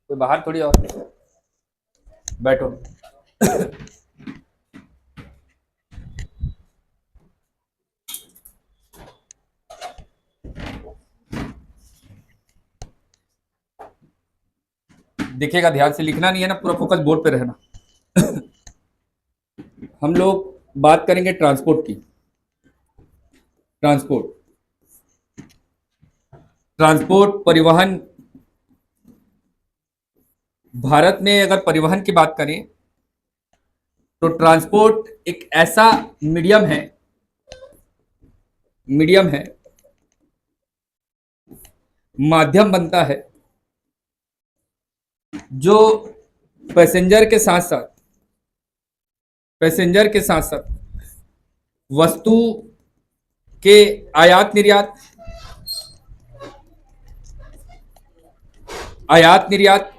कोई बाहर थोड़ी और बैठो। देखिएगा, ध्यान से लिखना नहीं है ना, पूरा फोकस बोर्ड पे रहना। हम लोग बात करेंगे ट्रांसपोर्ट की। ट्रांसपोर्ट ट्रांसपोर्ट परिवहन। भारत में अगर परिवहन की बात करें तो ट्रांसपोर्ट एक ऐसा मीडियम है, माध्यम बनता है जो पैसेंजर के साथ साथ वस्तु के आयात निर्यात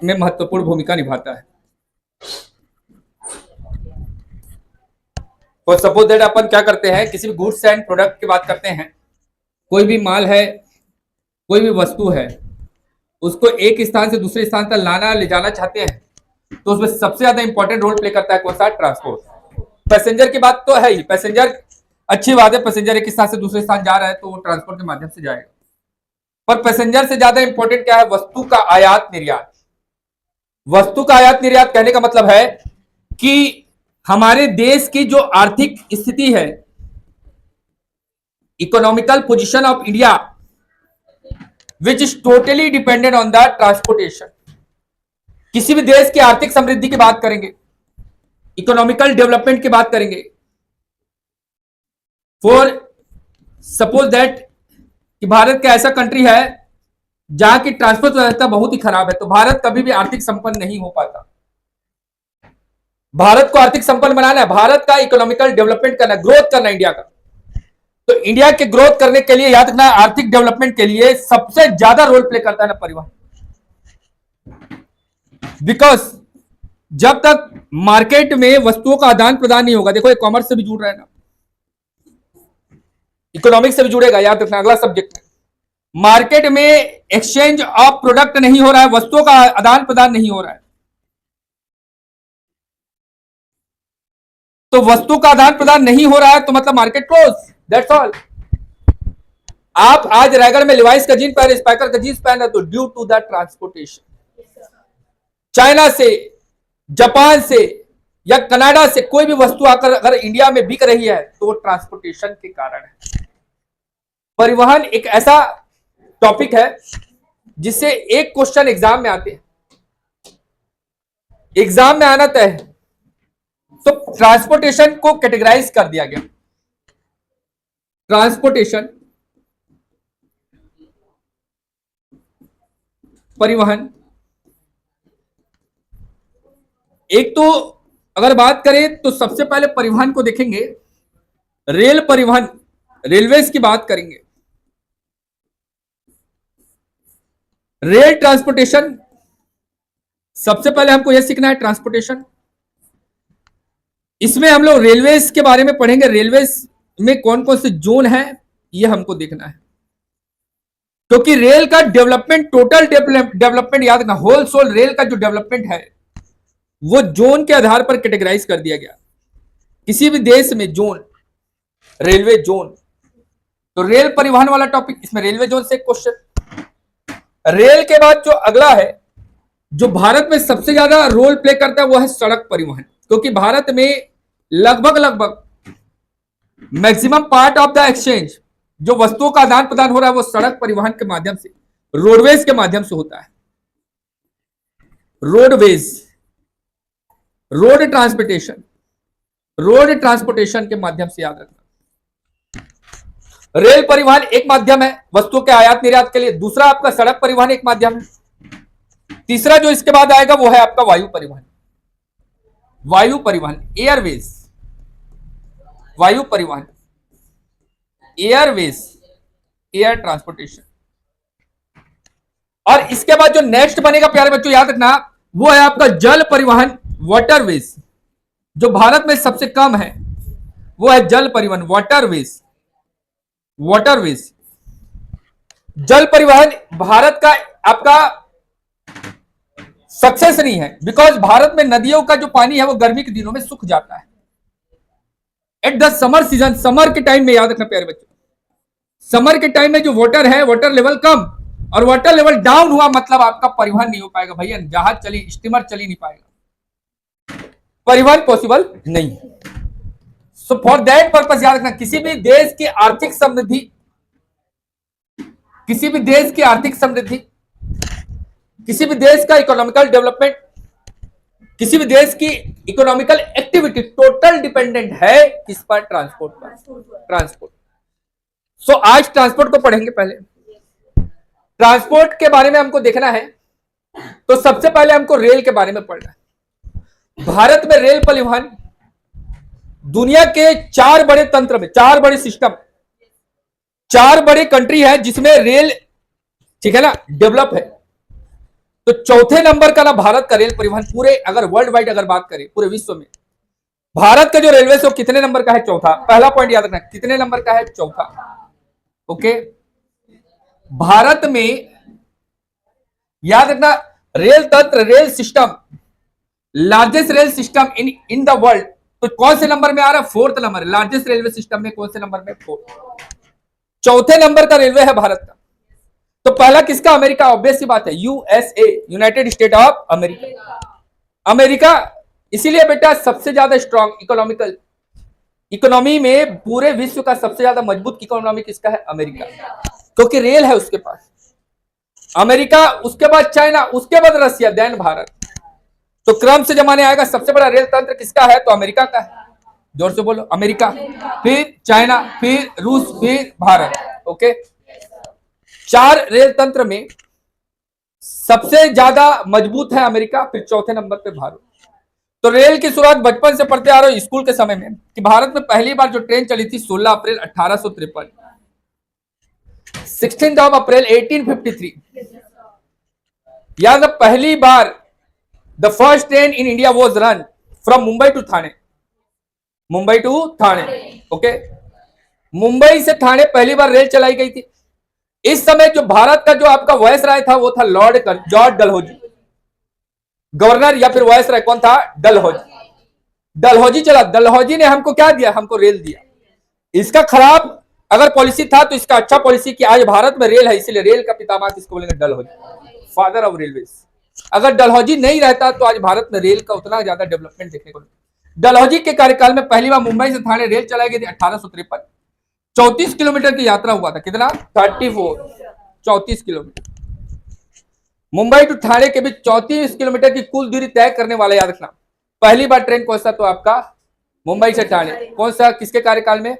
में महत्वपूर्ण भूमिका निभाता है। तो सपोज दैट अपन क्या करते हैं, किसी भी गुड्स एंड प्रोडक्ट की बात करते हैं। कोई भी माल है, कोई भी वस्तु है, उसको एक स्थान से दूसरे स्थान तक लाना ले जाना चाहते हैं, तो उसमें सबसे ज्यादा इंपॉर्टेंट रोल प्ले करता है कौन सा? ट्रांसपोर्ट। पैसेंजर की बात तो है ही, पैसेंजर अच्छी बात है, पैसेंजर एक स्थान से दूसरे स्थान जा रहा है तो वो ट्रांसपोर्ट के माध्यम से जाएगा। पर पैसेंजर से ज्यादा इंपॉर्टेंट क्या है? वस्तु का आयात निर्यात। वस्तु का आयात निर्यात कहने का मतलब है कि हमारे देश की जो आर्थिक स्थिति है, economical position of India, which is totally dependent on the transportation. किसी भी देश की आर्थिक समृद्धि की बात करेंगे, इकोनॉमिकल डेवलपमेंट की बात करेंगे, फॉर सपोज दैट कि भारत का ऐसा कंट्री है जहां की ट्रांसपोर्ट व्यवस्था बहुत ही खराब है, तो भारत कभी भी आर्थिक संपन्न नहीं हो पाता। भारत को आर्थिक संपन्न बनाना है, भारत का इकोनॉमिकल डेवलपमेंट करना, ग्रोथ करना इंडिया का। तो इंडिया के ग्रोथ करने के लिए, याद रखना, आर्थिक डेवलपमेंट के लिए सबसे ज्यादा रोल प्ले करता है ना परिवहन। बिकॉज जब तक मार्केट में वस्तुओं का आदान प्रदान नहीं होगा, देखो ये कॉमर्स से भी जुड़ रहा है ना, इकोनॉमिक्स से भी जुड़ेगा, याद रखना अगला सब्जेक्ट में। मार्केट में एक्सचेंज ऑफ प्रोडक्ट नहीं हो रहा है, वस्तुओं का आदान प्रदान नहीं हो रहा है, तो वस्तु का आदान प्रदान नहीं हो रहा है तो मतलब मार्केट क्लोज, दैट्स ऑल। आप आज रायगढ़ में लिवाइस का जीन पहने, स्पाइकर का जीन्स पहने, तो due to the transportation. China से, जापान से या कनाडा से कोई भी वस्तु आकर अगर इंडिया में बिक रही है तो वो ट्रांसपोर्टेशन के कारण है। परिवहन एक ऐसा टॉपिक है जिससे एक क्वेश्चन एग्जाम में आते हैं, एग्जाम में आना तय है। तो ट्रांसपोर्टेशन को कैटेगराइज कर दिया गया। ट्रांसपोर्टेशन, परिवहन, एक तो अगर बात करें तो सबसे पहले परिवहन को देखेंगे, रेल परिवहन, रेलवेज की बात करेंगे। रेल ट्रांसपोर्टेशन, सबसे पहले हमको यह सीखना है ट्रांसपोर्टेशन। इसमें हम लोग रेलवेज के बारे में पढ़ेंगे, रेलवेज में कौन कौन से जोन है यह हमको देखना है, क्योंकि रेल का डेवलपमेंट, टोटल डेवलपमेंट, याद रखना, होल सोल रेल का जो डेवलपमेंट है वो जोन के आधार पर कैटेगराइज कर दिया गया। किसी भी देश में जोन, रेलवे जोन, तो रेल परिवहन वाला टॉपिक, इसमें रेलवे जोन से क्वेश्चन। रेल के बाद जो अगला है, जो भारत में सबसे ज्यादा रोल प्ले करता है वो है सड़क परिवहन, क्योंकि भारत में लगभग maximum part of the exchange, जो वस्तुओं का आदान प्रदान हो रहा है वो सड़क परिवहन के माध्यम से, रोडवेज के माध्यम से होता है। रोडवेज, रोड ट्रांसपोर्टेशन के माध्यम से, याद रखना। रेल परिवहन एक माध्यम है वस्तुओं के आयात निर्यात के लिए, दूसरा आपका सड़क परिवहन एक माध्यम है, तीसरा जो इसके बाद आएगा वो है आपका वायु परिवहन। वायु परिवहन, एयरवेज, वायु परिवहन, एयरवेज, एयर ट्रांसपोर्टेशन। और इसके बाद जो नेक्स्ट बनेगा प्यारे बच्चों, याद रखना, वो है आपका जल परिवहन, वाटरवेज। जो भारत में सबसे कम है वो है जल परिवहन, वाटरवेज। जल परिवहन भारत का आपका सक्सेस नहीं है, बिकॉज भारत में नदियों का जो पानी है वो गर्मी के दिनों में सूख जाता है। At the summer season, summer के टाइम में याद रखना प्यारे बच्चों, समर के टाइम में जो वाटर है, वाटर लेवल कम, और वाटर लेवल डाउन हुआ मतलब आपका परिवहन नहीं हो पाएगा भैया, जहाज चली, स्टीमर चल ही नहीं पाएगा, परिवहन पॉसिबल नहीं। सो फॉर दैट पर्पस याद रखना, किसी भी देश की आर्थिक समृद्धि, किसी भी देश की आर्थिक समृद्धि, किसी भी देश का इकोनॉमिकल डेवलपमेंट, किसी भी देश की इकोनॉमिकल एक्टिविटी टोटल डिपेंडेंट है किस पर? ट्रांसपोर्ट पर, ट्रांसपोर्ट। सो आज ट्रांसपोर्ट को पढ़ेंगे। पहले ट्रांसपोर्ट के बारे में हमको देखना है, तो सबसे पहले हमको रेल के बारे में पढ़ना है। भारत में रेल परिवहन दुनिया के 4 बड़े तंत्र में, 4 बड़े सिस्टम, 4 बड़े कंट्री है जिसमें रेल, ठीक है ना, डेवलप है। तो चौथे नंबर का ना भारत का रेल परिवहन, पूरे अगर वर्ल्ड वाइड अगर बात करें पूरे विश्व में, भारत का जो रेलवे से कितने नंबर का है? चौथा। पहला पॉइंट याद रखना, कितने नंबर का है? चौथा। ओके, भारत में याद रखना, रेल तंत्र, rail system, largest rail system in the world, तो कौन से नंबर में आ रहा है? 4th number. Largest railway system में कौन से नंबर में? 4th। चौथे नंबर का रेलवे है भारत का। तो पहला किसका? अमेरिका, ऑब्वियस सी बात है, USA, United state of America. America इसीलिए बेटा सबसे ज्यादा स्ट्रांग इकोनॉमिकल, इकोनॉमी में पूरे विश्व का सबसे ज्यादा मजबूत इकोनॉमी किसका है? अमेरिका, क्योंकि रेल है उसके पास। अमेरिका, उसके बाद चाइना, उसके बाद रसिया, देन भारत। तो क्रम से जमाने आएगा, सबसे बड़ा रेल तंत्र किसका है? तो अमेरिका का है। जोर से बोलो, अमेरिका, फिर चाइना, फिर रूस, फिर भारत। ओके, 4 रेल तंत्र में सबसे ज्यादा मजबूत है अमेरिका, फिर चौथे नंबर पे भारत। तो रेल की शुरुआत बचपन से पढ़ते आ रहे हो स्कूल के समय में, कि भारत में पहली बार जो ट्रेन चली थी 16 अप्रैल 1853, 16 अप्रैल 1853। याद, पहली बार the first train in India was run from Mumbai to Thane, Mumbai to Thane. Okay, Mumbai से थाने पहली बार रेल चलाई गई थी। इस समय जो भारत का जो आपका वायसराय था वो था लॉर्ड जॉर्ज डलहौजी, गवर्नर या फिर वायसराय कौन था? डलहौजी। डलहौजी चला, डलहौजी ने हमको क्या दिया? हमको रेल दिया। इसका खराब अगर पॉलिसी था तो इसका अच्छा पॉलिसी कि आज भारत में रेल है, इसीलिए रेल का पितामह किसको बोलेंगे? Dalhousie, father of railways. अगर डलहौजी नहीं रहता तो आज भारत में रेल का उतना ज्यादा डेवलपमेंट देखने को। डलहौजी के कार्यकाल में पहली बार मुंबई से थाने रेल चलाई गई थी 1853। 34 किलोमीटर की यात्रा हुआ था। कितना? 34 किलोमीटर। मुंबई टू थाने के बीच 34 किलोमीटर की कुल दूरी तय करने वाला, याद रखना, पहली बार ट्रेन कौन सा? तो आपका मुंबई से थाने। कौन सा? किसके कार्यकाल में?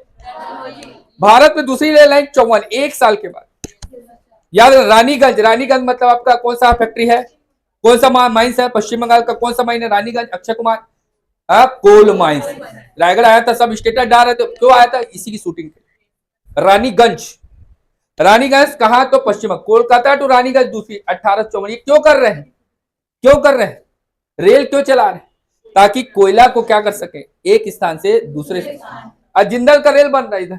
भारत में दूसरी रेल लाइन 54, 1 साल के बाद। याद, रानीगंज, रानीगंज मतलब आपका कौन सा फैक्ट्री है? कौन सा माइंस है? पश्चिम बंगाल का कौन सा माइन है? Raniganj, Akshay Kumar, coal mines. रायगढ़ आया था, सब स्टेटस डाल रहे थे, क्यों आया था? इसी की शूटिंग थी। रानीगंज, रानीगंज कहा? तो पश्चिम, कोलकाता टू रानीगंज दूसरी 1854। क्यों कर रहे हैं? क्यों कर रहे हैं? रेल क्यों चला रहे हैं? ताकि कोयला को क्या कर सके? एक स्थान से दूसरे स्थान। आज जिंदल का रेल बन रहा है, इधर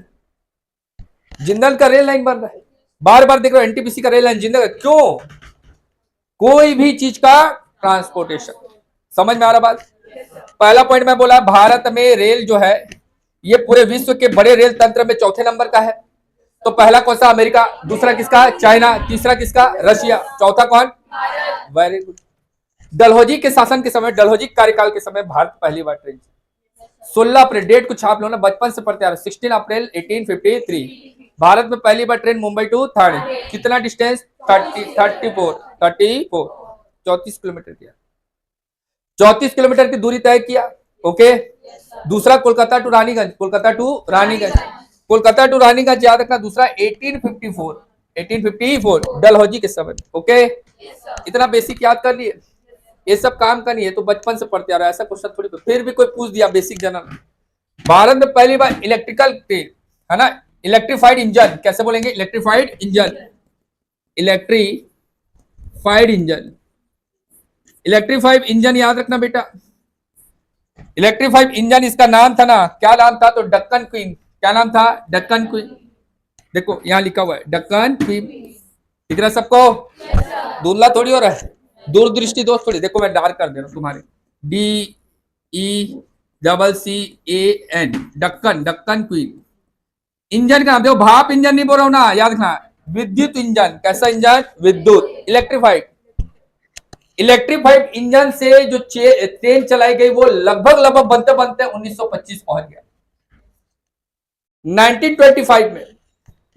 जिंदल का रेल लाइन बन रहा है, बार बार देख रहे हो एनटीपीसी का रेल लाइन जिंदल। क्यों? कोई भी चीज का ट्रांसपोर्टेशन। समझ में आ रहा बात? पहला पॉइंट मैं बोला, भारत में रेल जो है ये पूरे विश्व के बड़े रेल तंत्र में चौथे नंबर का है। तो पहला कौन सा? अमेरिका, दूसरा किसका? चाइना, तीसरा किसका? रशिया, चौथा कौन? Very good. डलहौजी के शासन के समय, डलहौजी कार्यकाल के समय भारत पहली बार ट्रेन 16 अप्रैल, डेट को छाप लो ना, बचपन से पढ़ते आ रहे, 16 अप्रैल 1853 भारत में पहली बार ट्रेन मुंबई टू थाने। कितना डिस्टेंस? 34 किलोमीटर किया, 34 किलोमीटर की दूरी तय किया। ओके, दूसरा Kolkata to Raniganj, Kolkata to Raniganj, Kolkata to Raniganj याद रखना। दूसरा 1854 डलहौजी के समय। ओके, इतना बेसिक याद कर लिए, ये सब काम का नहीं है, तो बचपन से पढ़ते आ रहा है, ऐसा क्वेश्चन थोड़ी। फिर भी कोई पूछ दिया बेसिक जनरल, भारत में पहली बार इलेक्ट्रिकल ट्रेन है ना, इलेक्ट्रीफाइड इंजन, कैसे बोलेंगे? Electrified engine, electrified engine, electrified engine याद रखना बेटा। इलेक्ट्रीफाइड इंजन इसका नाम था ना, क्या नाम था? तो डक्कन क्वीन। क्या नाम था? डक्कन क्वीन। देखो यहां लिखा हुआ है डक्कन क्वीन, दिख रहा है सबको? धुंधला थोड़ी हो रहा है, दूरदृष्टि दोस्त थोड़ी, देखो मैं डार्क कर दे रहा हूँ तुम्हारे, DECCAN, Deccan, Deccan queen. Engine का नाम देखो, भाप इंजन नहीं बोल रहा हूं ना, याद रखना, विद्युत इंजन। कैसा इंजन? विद्युत, इलेक्ट्रिफाइड। इलेक्ट्रिफाइड इंजन से जो ट्रेन चलाई गई वो लगभग लगभग बनते बनते 1925 पहुंच गया। 1925 में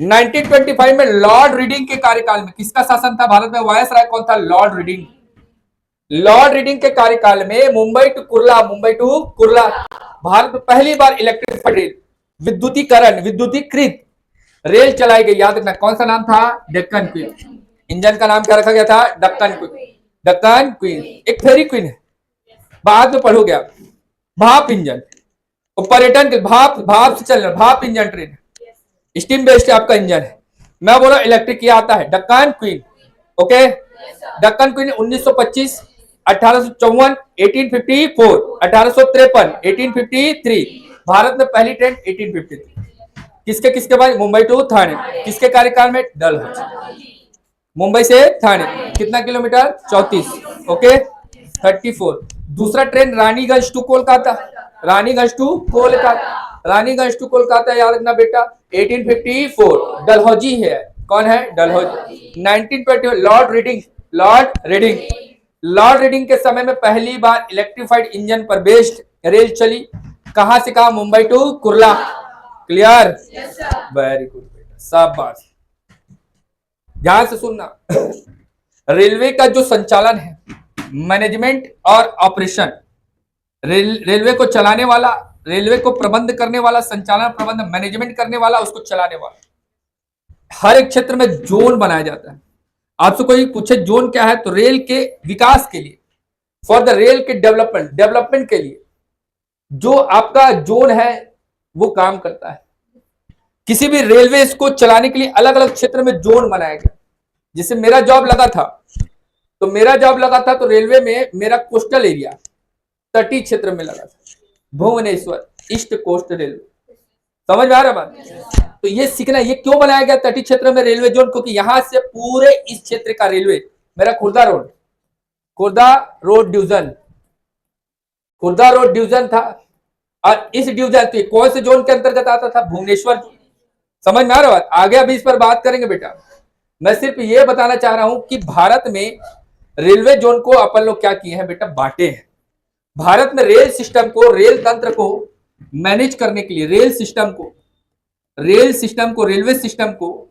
1925 में लॉर्ड रीडिंग के कार्यकाल में किसका शासन था भारत में? वायसराय कौन था? Lord Reading. लॉर्ड रीडिंग के कार्यकाल में मुंबई टू कुर्ला भारत में पहली बार इलेक्ट्रिफाइड रेल, विद्युतीकरण, विद्युतीकृत रेल चलाई गई। याद रखना, कौन सा नाम था? डेक्कन क्वीन। इंजन का नाम क्या रखा गया था? डक्कन क्वीन। डक्कन क्वीन एक फेरी क्वीन है, बाद में पढ़ोगे आप। भाप इंजन, पर्यटन के भाप, भाप से चल रहा, भाप इंजन ट्रेन, स्टीम बेस्ड आपका इंजन है। मैं बोला इलेक्ट्रिक किया आता है, Deccan queen. Okay, Deccan queen 1925, 1854, 1854, 1853, 1853। Bharat में पहली ट्रेन 1853। किसके किसके बाद? मुंबई टू थाने। किसके कार्यकाल में? डलहौजी। मुंबई से थाने कितना किलोमीटर? 34। ओके, 34। दूसरा train Raniganj to Kolkata, Raniganj to Kolkata, Raniganj to Kolkata, याद रखना बेटा, 1854। डलहौजी है, कौन है? Dalhousie. 1920 Lord Reading, Lord Reading, Lord Reading के समय में पहली बार इलेक्ट्रिफाइड इंजन पर बेस्ड रेल चली। कहां से कहा? Mumbai to Kurla. Clear? Very good बेटा, शाबाश। ध्यान से सुनना, रेलवे का जो संचालन है, मैनेजमेंट और ऑपरेशन, रेलवे को चलाने वाला, रेलवे को प्रबंध करने वाला, संचालन प्रबंध मैनेजमेंट करने वाला, उसको चलाने वाला, हर एक क्षेत्र में जोन बनाया जाता है। आपसे कोई पूछे जोन क्या है, तो रेल के विकास के लिए, फॉर द रेल के डेवलपमेंट, डेवलपमेंट के लिए जो आपका जोन है वो काम करता है। किसी भी रेलवे को चलाने के लिए अलग अलग क्षेत्र में जोन बनाया गया। जैसे मेरा जॉब लगा था, तो मेरा जॉब लगा था तो रेलवे में मेरा कोस्टल एरिया, तटीय क्षेत्र में लगा था, भुवनेश्वर ईस्ट कोस्ट रेलवे। समझ में आ रहा बात? तो ये सीखना, ये क्यों बनाया गया तटीय क्षेत्र में रेलवे जोन? क्योंकि यहां से पूरे इस क्षेत्र का रेलवे, मेरा Khurda road, Khurda road division, Khurda road division था, और इस डिवीजन तो कौन से जोन के अंतर्गत आता था? भुवनेश्वर। समझ में आ रहा बात? आगे अभी इस पर बात करेंगे बेटा। मैं सिर्फ ये बताना चाह रहा हूं कि भारत में रेलवे जोन को अपन लोग क्या किए हैं बेटा? बांटे हैं। भारत में रेल सिस्टम को, रेल तंत्र को मैनेज करने के लिए, रेल सिस्टम को, रेल सिस्टम को, रेलवे सिस्टम को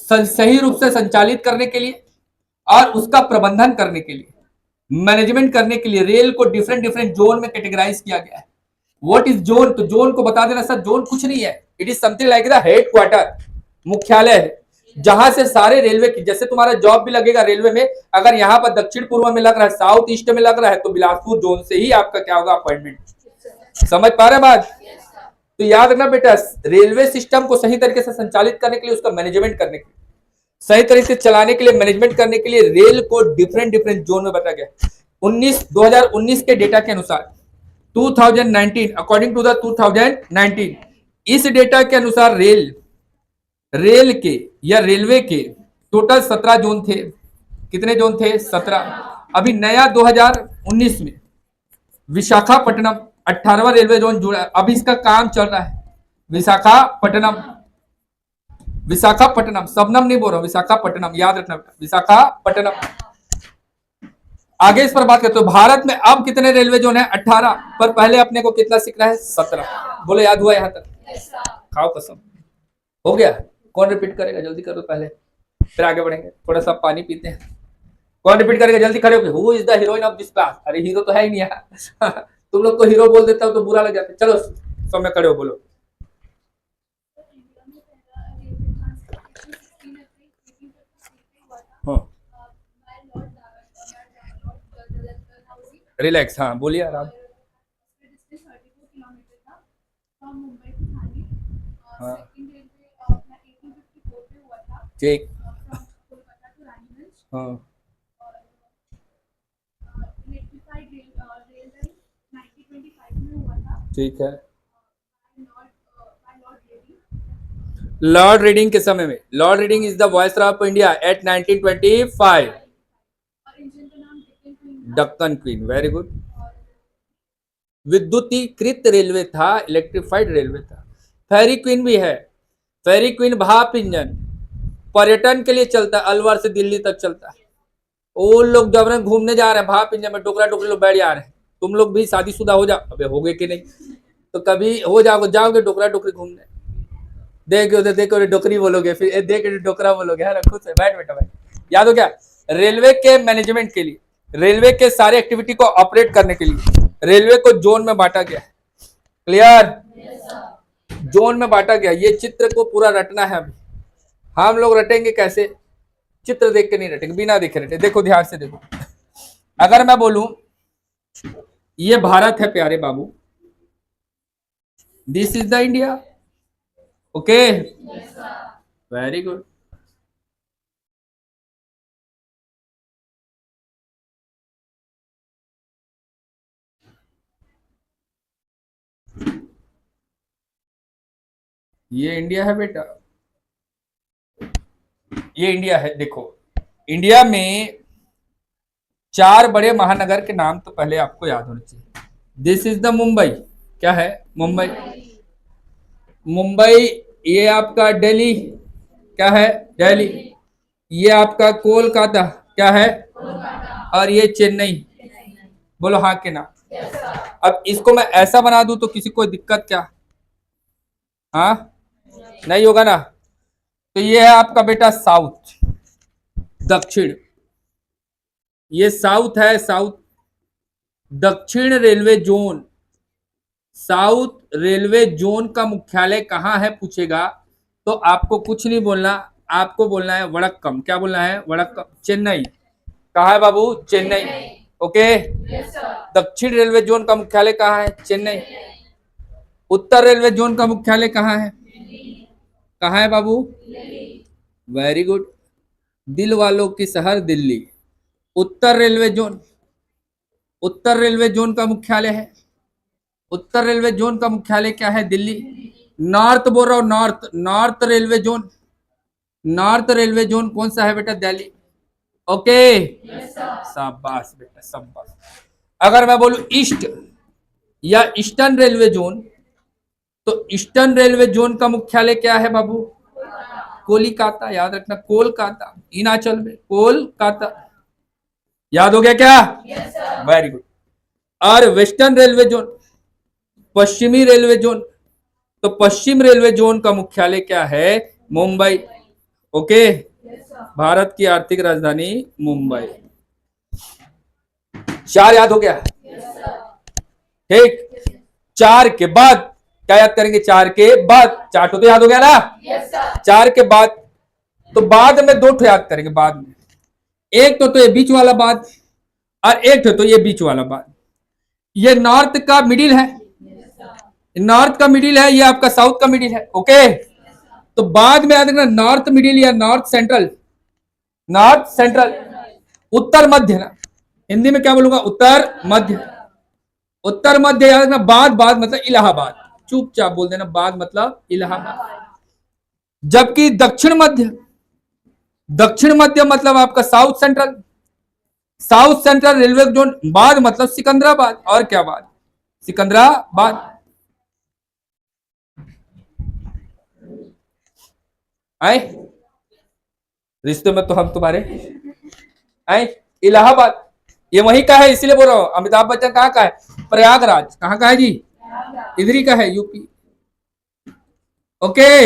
सही रूप से संचालित करने के लिए और उसका प्रबंधन करने के लिए, मैनेजमेंट करने के लिए रेल को डिफरेंट डिफरेंट जोन में कैटेगराइज किया गया है। What is zone? तो जोन को बता देना सर, जोन कुछ नहीं है, it is something like the headquarter, मुख्यालय है, जहां से सारे रेलवे की, जैसे तुम्हारा जॉब भी लगेगा रेलवे में, अगर यहाँ पर दक्षिण पूर्व में लग रहा है, साउथ ईस्ट में लग रहा है, तो बिलासपुर जोन से ही आपका क्या होगा? अपॉइंटमेंट। समझ पा रहे बात? तो याद रखना बेटा, रेलवे सिस्टम को सही तरीके से संचालित करने के लिए, उसका मैनेजमेंट करने के लिए, सही तरीके से चलाने के लिए, मैनेजमेंट करने के लिए रेल को डिफरेंट डिफरेंट जोन में बताया गया। 2019 के डेटा के अनुसार, 2019, अकॉर्डिंग टू द 2019, इस डेटा के अनुसार रेल के या रेलवे के टोटल 17 जोन थे। कितने जोन थे? 17। अभी नया 2019 में विशाखापट्टनम 18वां रेलवे जोन जुड़ा, अभी इसका काम चल रहा है। विशाखापट्टनम, विशाखापट्टनम, सबनम नहीं बोल रहा, विशाखापट्टनम, याद रखना, विशाखापट्टनम। आगे इस पर बात करते हो, भारत में अब कितने रेलवे जोन है? 18, पर पहले अपने को कितना सीखना है? 17। बोलो याद हुआ यहां तक? खाओ कसम, हो गया? कौन रिपीट करेगा? जल्दी करो पहले, फिर आगे बढ़ेंगे। थोड़ा सा पानी पीते हैं। कौन रिपीट करेगा? जल्दी खड़े होकर, who is the heroine of this class? अरे हीरो तो है ही नहीं यार तुम लोग को हीरो बोल देता हूं तो बुरा लग जाता है। चलो सब में खड़े हो, बोलो। हाँ, रिलैक्स, हाँ बोलिए आराम। हाँ ठीक, हाँ ठीक है। लॉर्ड रीडिंग के समय में, Lord Reading is the viceroy of India at 1925। Deccan Queen, very good. विद्युतीकृत रेलवे था, इलेक्ट्रिफाइड रेलवे था। फेरी क्वीन भी है। फेरी क्वीन भाप इंजन, पर्यटन के लिए चलता है, अलवर से दिल्ली तक चलता है। वो लोग जब घूमने जा रहे हैं भाप इंजन में, टोकरा टोकरी लोग बैठ जा रहे हैं। तुम लोग भी शादीशुदा हो जाओ, अबे हो गए कि नहीं, तो कभी हो जाओगे टोकरा टोकरी घूमने, देखो देखो डोकरी बोलोगे, फिर देख डोकरा बोलोगे, है ना, खुश है, बैठ बेटा बैठ। याद हो क्या, रेलवे के मैनेजमेंट के लिए, रेलवे के सारे एक्टिविटी को ऑपरेट करने के लिए रेलवे को जोन में बांटा गया। क्लियर? जोन में बांटा गया। ये चित्र को पूरा रटना है। अभी हम लोग रटेंगे कैसे? चित्र देख के नहीं रटेंगे, बिना देखे रटे। देखो ध्यान से देखो। अगर मैं बोलूं ये भारत है प्यारे बाबू, this is the India, okay, very good. ये इंडिया है बेटा, ये इंडिया है। देखो इंडिया में 4 बड़े महानगर के नाम तो पहले आपको याद होने चाहिए। दिस इज द मुंबई, क्या है? मुंबई। मुंबई, ये आपका दिल्ली, क्या है? दिल्ली। ये आपका कोलकाता, क्या है? और ये चेन्नई। बोलो हाँ के ना। अब इसको मैं ऐसा बना दूं तो किसी को दिक्कत क्या? हाँ, नहीं होगा ना। तो ये है आपका बेटा साउथ, दक्षिण। ये साउथ है, साउथ दक्षिण railway zone. South railway zone का मुख्यालय कहाँ है पूछेगा तो आपको कुछ नहीं बोलना, आपको बोलना है वड़क्कम। क्या बोलना है? वड़क्कम, चेन्नई। कहाँ है बाबू? चेन्नई, ओके। दक्षिण रेलवे जोन का मुख्यालय कहाँ है? चेन्नई। उत्तर रेलवे जोन का मुख्यालय कहाँ है? कहाँ है बाबू? वेरी गुड, दिल वालों की शहर दिल्ली। उत्तर रेलवे जोन, उत्तर रेलवे जोन का मुख्यालय है, उत्तर रेलवे जोन का मुख्यालय क्या है? दिल्ली। नॉर्थ बोल रहा हूं, north, north railway zone, north railway zone कौन सा है बेटा? दिल्ली, ओके। शाबाश बेटा, शाबाश। अगर मैं बोलूं ईस्ट या ईस्टर्न रेलवे जोन, तो ईस्टर्न रेलवे जोन का मुख्यालय क्या है बाबू? कोलकाता, याद रखना, कोलकाता, हिमाचल में कोलकाता। याद हो गया क्या? Very good. और वेस्टर्न रेलवे जोन, पश्चिमी रेलवे जोन, तो पश्चिम रेलवे जोन का मुख्यालय क्या है? मुंबई, ओके। भारत की आर्थिक राजधानी मुंबई। 4 याद हो गया? ठीक। 4 के बाद क्या याद करेंगे? 4 के बाद, 4 तो याद हो गया ना? 4 के बाद, तो बाद में 2 याद करेंगे। बाद में एक तो ये बीच वाला बाद, और एक तो ये बीच वाला बाद। ये नॉर्थ का मिडिल है, नॉर्थ का मिडिल है, ये आपका साउथ का मिडिल है, ओके। तो बाद में याद रखना नॉर्थ मिडिल या नॉर्थ सेंट्रल, नॉर्थ सेंट्रल, उत्तर मध्य ना, हिंदी में क्या बोलूंगा? उत्तर मध्य, उत्तर मध्य याद रखना। बाद, बाद मतलब इलाहाबाद, चुपचाप बोल देना, बाद मतलब इलाहाबाद। जबकि दक्षिण मध्य, दक्षिण मध्य मतलब आपका south central, south central railway zone, बाद मतलब सिकंदराबाद। और क्या बाद? सिकंदराबाद। आए रिश्ते में तो हम तुम्हारे आए। इलाहाबाद ये वहीं का है, इसीलिए बोल रहा हूं। अमिताभ बच्चन कहाँ का है? प्रयागराज। कहाँ का है जी? इधर ही का है, यूपी, ओके।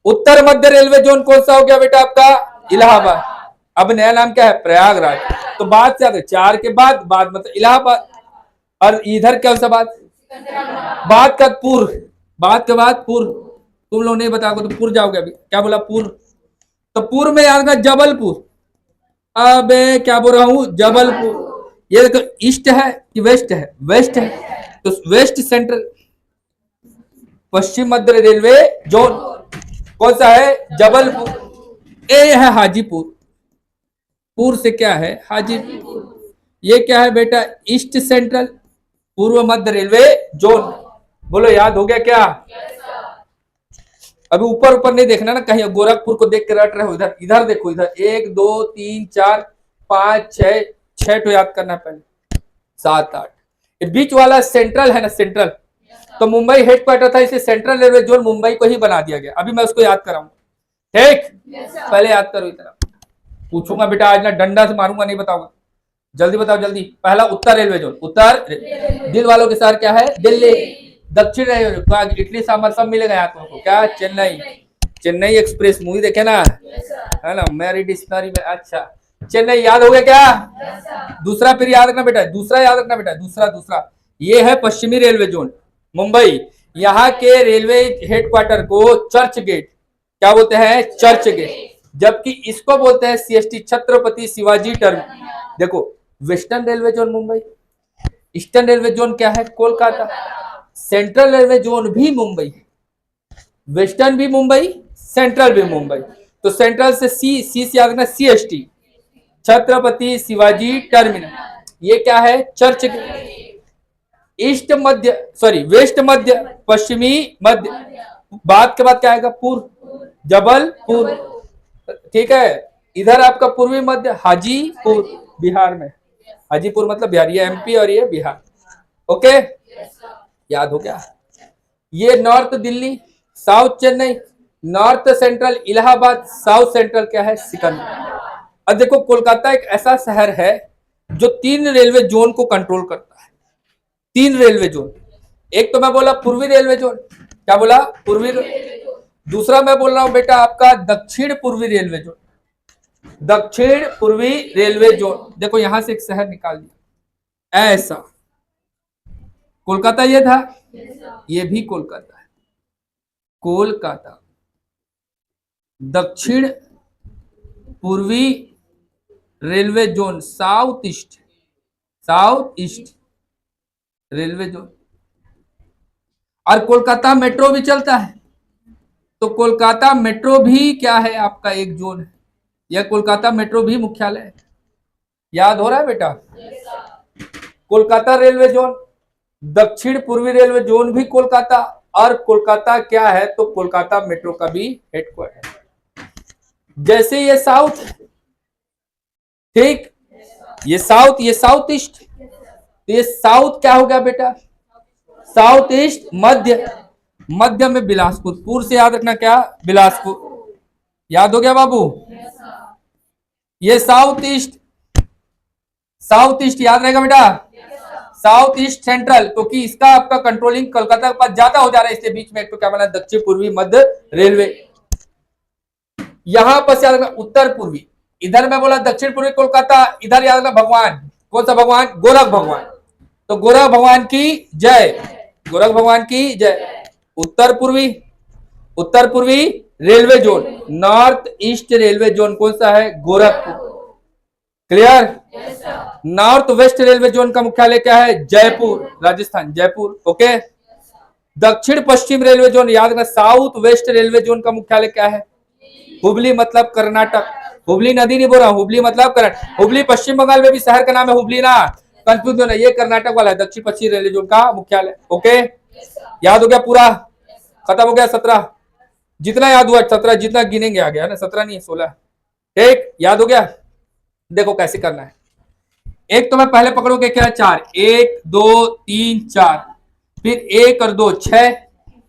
उत्तर मध्य रेलवे जोन कौन सा हो गया बेटा आपका? इलाहाबाद। अब नया नाम क्या है? प्रयागराज। तो बाद से 4 के बाद, बाद मतलब इलाहाबाद। और इधर क्या सा बात? बाद का पूर्व, बाद के बाद पूर्व। तुम लोग नहीं बताओगे तो पूर्व जाओगे। अभी क्या बोला? पूर्व। तो पूर्व में याद रखना जबलपुर। अबे क्या बोल रहा हूं? जबलपुर। ये देखो ईस्ट है कि वेस्ट है? वेस्ट है, तो वेस्ट सेंट्रल। पश्चिम मध्य रेलवे जोन कौन सा है? जबलपुर। ए है हाजीपुर, पूर्व से क्या है? हाजीपुर। ये क्या है बेटा? ईस्ट सेंट्रल, पूर्व मध्य रेलवे जोन। बोलो याद हो गया क्या? अभी ऊपर ऊपर नहीं देखना ना, कहीं गोरखपुर को देख के रट रहे हो। इधर इधर देखो, इधर 1 2 3 4 5 6 6 तो याद करना पहले, 7 8। ये बीच वाला सेंट्रल है ना, सेंट्रल, तो मुंबई हेडक्वार्टर था, इसे सेंट्रल रेलवे जोन मुंबई को ही बना दिया गया। अभी मैं उसको याद कराऊंगा, ठीक? पहले याद करो इतना। पूछूंगा बेटा आज ना, डंडा से मारूंगा, नहीं बताऊंगा। जल्दी बताओ जल्दी। पहला उत्तर रेलवे जोन, उत्तर दिल वालों के शहर क्या है? दिल्ली। दक्षिण रेलवे जोन, इटली सांभर सब मिलेगा यहाँ तुमको, क्या? चेन्नई। चेन्नई एक्सप्रेस मूवी देखे ना, है ना, मेरी डिक्शनरी में। अच्छा, चेन्नई याद हो गया क्या? दूसरा फिर याद रखना बेटा, दूसरा याद रखना बेटा, दूसरा दूसरा ये है पश्चिमी रेलवे जोन, मुंबई। यहाँ के रेलवे हेडक्वार्टर को चर्च गेट, क्या बोलते हैं? चर्च गेट। जबकि इसको बोलते हैं सीएसटी, छत्रपति शिवाजी टर्मिनल। देखो, western railway zone Mumbai, eastern railway zone क्या है? कोलकाता। सेंट्रल रेलवे जोन भी मुंबई, वेस्टर्न भी मुंबई, सेंट्रल भी मुंबई। तो सेंट्रल से सी से याद रखना, सीएसटी, छत्रपति शिवाजी टर्मिनल। ये क्या है? चर्च गेट। ईस्ट मध्य, सॉरी वेस्ट मध्य, पश्चिमी मध्य, बाद के बाद क्या आएगा? पूर्व, जबलपुर, ठीक है। इधर आपका पूर्वी मध्य, हाजीपुर, बिहार में। हाजीपुर मतलब बिहार, ये एमपी और ये बिहार। ओके, याद हो गया? ये north Delhi, south Chennai, north central Allahabad, south central क्या है? सिकंदर। अब देखो, कोलकाता एक ऐसा शहर है जो 3 रेलवे जोन को कंट्रोल करता है। 3 रेलवे जोन। एक तो मैं बोला पूर्वी रेलवे जोन, क्या बोला? पूर्वी। दूसरा मैं बोल रहा हूं बेटा आपका दक्षिण पूर्वी रेलवे जोन, दक्षिण पूर्वी रेलवे जोन। देखो यहां से एक शहर निकाल दिया ऐसा, कोलकाता ये था, ये भी कोलकाता है, कोलकाता। दक्षिण पूर्वी railway zone, south east, south east railway zone. और कोलकाता मेट्रो भी चलता है, तो कोलकाता मेट्रो भी क्या है? आपका एक जोन है। यह कोलकाता मेट्रो भी मुख्यालय है। याद हो रहा है बेटा? कोलकाता रेलवे जोन, दक्षिण पूर्वी रेलवे जोन भी कोलकाता, और कोलकाता क्या है? तो कोलकाता मेट्रो का भी हेडक्वार्टर। जैसे ये साउथ, ठीक, ये साउथ, ये साउथ ईस्ट, तो ये साउथ क्या हो गया बेटा? South east. मध्य, मध्य में बिलासपुर, पूर से याद रखना क्या? बिलासपुर। याद हो गया बाबू? ये साउथ ईस्ट, साउथ ईस्ट याद रहेगा बेटा? साउथ ईस्ट सेंट्रल, क्योंकि इसका आपका कंट्रोलिंग कोलकाता के पास ज्यादा हो जा रहा है, इसके बीच में एक तो क्या बना? दक्षिण पूर्वी मध्य रेलवे। यहां पर याद रखना उत्तर पूर्वी। इधर मैं बोला दक्षिण पूर्वी कोलकाता, इधर याद रखना भगवान, कौन सा भगवान? गोरख भगवान। तो गोरख भगवान की जय, गोरख भगवान की जय। उत्तर पूर्वी, उत्तर पूर्वी railway zone, north east railway zone कौन सा है? Gorakhpur. Clear? North west railway zone का मुख्यालय क्या है? जयपुर, राजस्थान, जयपुर। ओके। दक्षिण पश्चिम रेलवे जोन, याद रखना साउथ वेस्ट रेलवे जोन का मुख्यालय क्या है? हुबली, मतलब कर्नाटक। हुबली नदी नहीं बोल रहा, हुबली मतलब कर्नाटक। हुबली पश्चिम बंगाल में भी शहर का नाम है हुबली ना, कंफ्यूज होना, ये कर्नाटक वाला है, दक्षिण पश्चिम रेलवे जोन का मुख्यालय। ओके, याद हो गया? पूरा खत्म हो गया? 17 जितना याद हुआ, 17 जितना गिनेंगे आ गया ना, 17 नहीं 16। ठीक, याद हो गया? देखो कैसे करना है। एक तो मैं पहले पकड़ोगे क्या? 4, 1 2 3 4, फिर 1 और 2 6,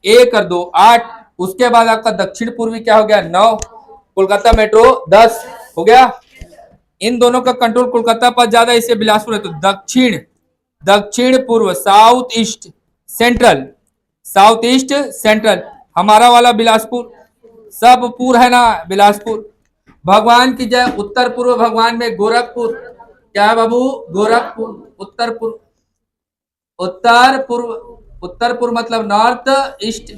1 और 2 8, उसके बाद आपका दक्षिण पूर्वी क्या हो गया? 9, कोलकाता मेट्रो 10 हो गया। इन दोनों का कंट्रोल कोलकाता पर ज्यादा, इसे बिलासपुर है, तो दक्षिण, दक्षिण पूर्व, south east central, south east central, हमारा वाला बिलासपुर, सब पूर है ना बिलासपुर। भगवान की जय, उत्तर पूर्व भगवान में गोरखपुर, क्या है बाबू? गोरखपुर। उत्तर पूर्व, उत्तर पूर्व, उत्तर पूर्व मतलब north east,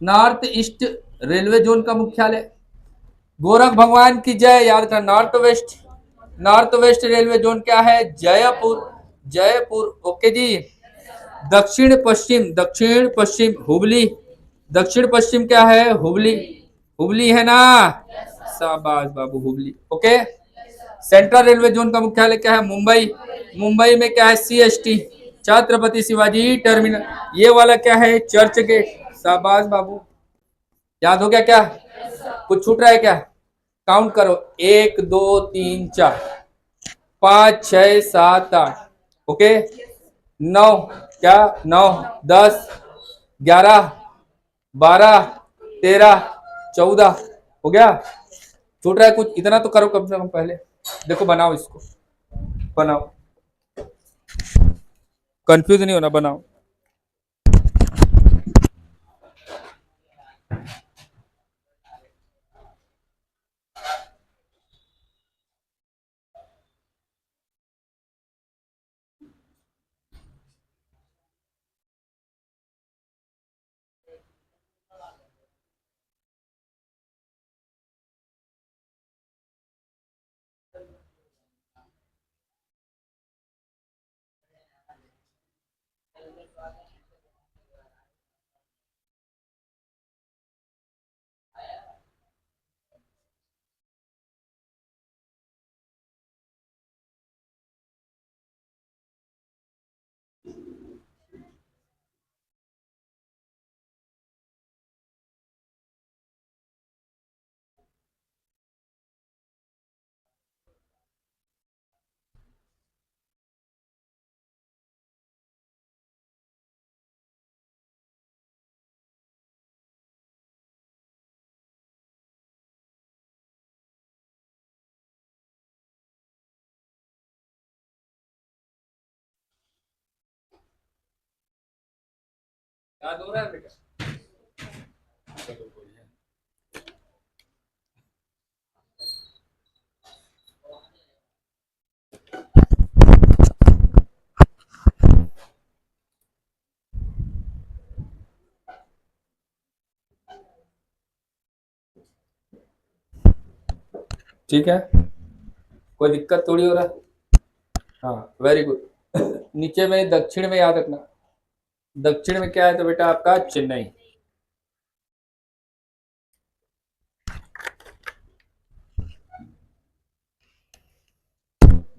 north east railway zone का मुख्यालय। गोरख भगवान की जय, याद रखना north west, north west railway zone क्या है? जयपुर, जयपुर। ओके जी। दक्षिण पश्चिम, दक्षिण पश्चिम हुबली, दक्षिण पश्चिम क्या है? हुबली, हुबली है ना, शाबाश बाबू, Hubli. Okay. Central railway zone का मुख्यालय क्या है? मुंबई, मुंबई में क्या है? CST, Chhatrapati Shivaji terminal. ये वाला क्या है? चर्च गेट। शाबाश बाबू, याद हो गया क्या? कुछ छूट रहा है क्या? काउंट करो, 1 2 3 4, 5 6 7 8, ओके। 9, क्या 9 10 11 12 13 14 हो गया। छूट रहा है कुछ? इतना तो करो कम से कम पहले। देखो बनाओ इसको, बनाओ, कंफ्यूज नहीं होना, बनाओ। याद हो रहा है बेटा? चलो बढ़िया। ठीक है, कोई दिक्कत थोड़ी हो रहा है। हाँ वेरी गुड। नीचे में दक्षिण में याद रखना, दक्षिण में क्या है तो बेटा आपका चेन्नई।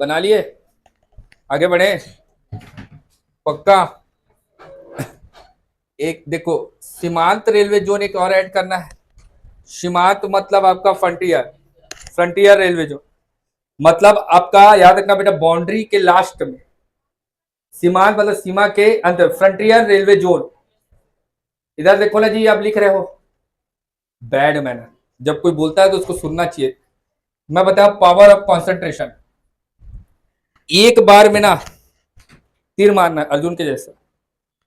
बना लिए, आगे बढ़े, पक्का। एक देखो, सीमांत रेलवे जोन एक और ऐड करना है। सीमांत मतलब आपका फ्रंटियर, फ्रंटियर रेलवे जोन मतलब आपका याद रखना बेटा बाउंड्री के लास्ट में। सीमांत मतलब सीमा के अंदर, फ्रंटियर रेलवे जोन। इधर देखो ना जी, आप लिख रहे हो बैड मैनर। जब कोई बोलता है तो उसको सुनना चाहिए। मैं बताया पावर ऑफ कंसंट्रेशन। एक बार में ना तीर मारना है अर्जुन के जैसा,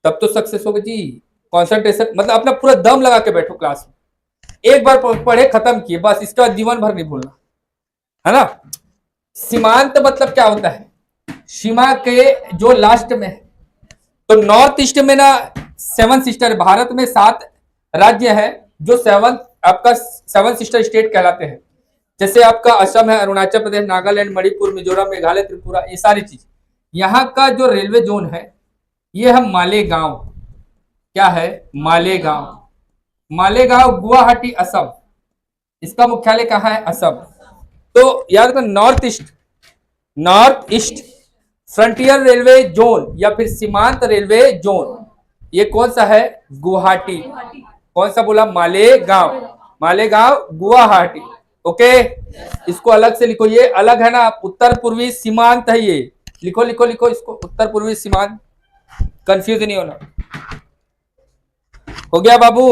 तब तो सक्सेस होगी जी। कंसंट्रेशन मतलब अपना पूरा दम लगा के बैठो क्लास में, एक बार पढ़े खत्म किए बस, इसके बाद जीवन भर नहीं भूलना, है ना। सीमांत मतलब क्या होता है? सीमा के जो लास्ट में है। तो नॉर्थ ईस्ट में ना 7 सिस्टर, भारत में 7 राज्य है जो 7 आपका 7 सिस्टर स्टेट कहलाते हैं। जैसे आपका असम है, अरुणाचल प्रदेश, नागालैंड, मणिपुर, मिजोरम, मेघालय, त्रिपुरा, ये सारी चीज। यहाँ का जो रेलवे जोन है ये है मालेगांव। क्या है? मालेगांव। मालेगांव गुवाहाटी असम, इसका मुख्यालय कहाँ है? असम। तो याद रखो north east, north east frontier railway zone या फिर सीमांत रेलवे जोन, ये कौन सा है? गुवाहाटी। कौन सा बोला? मालेगांव। मालेगांव गुवाहाटी, ओके। इसको अलग से लिखो, ये अलग है ना, उत्तर पूर्वी सीमांत है ये। लिखो लिखो लिखो इसको, उत्तर पूर्वी सीमांत, कंफ्यूज नहीं होना। हो गया बाबू?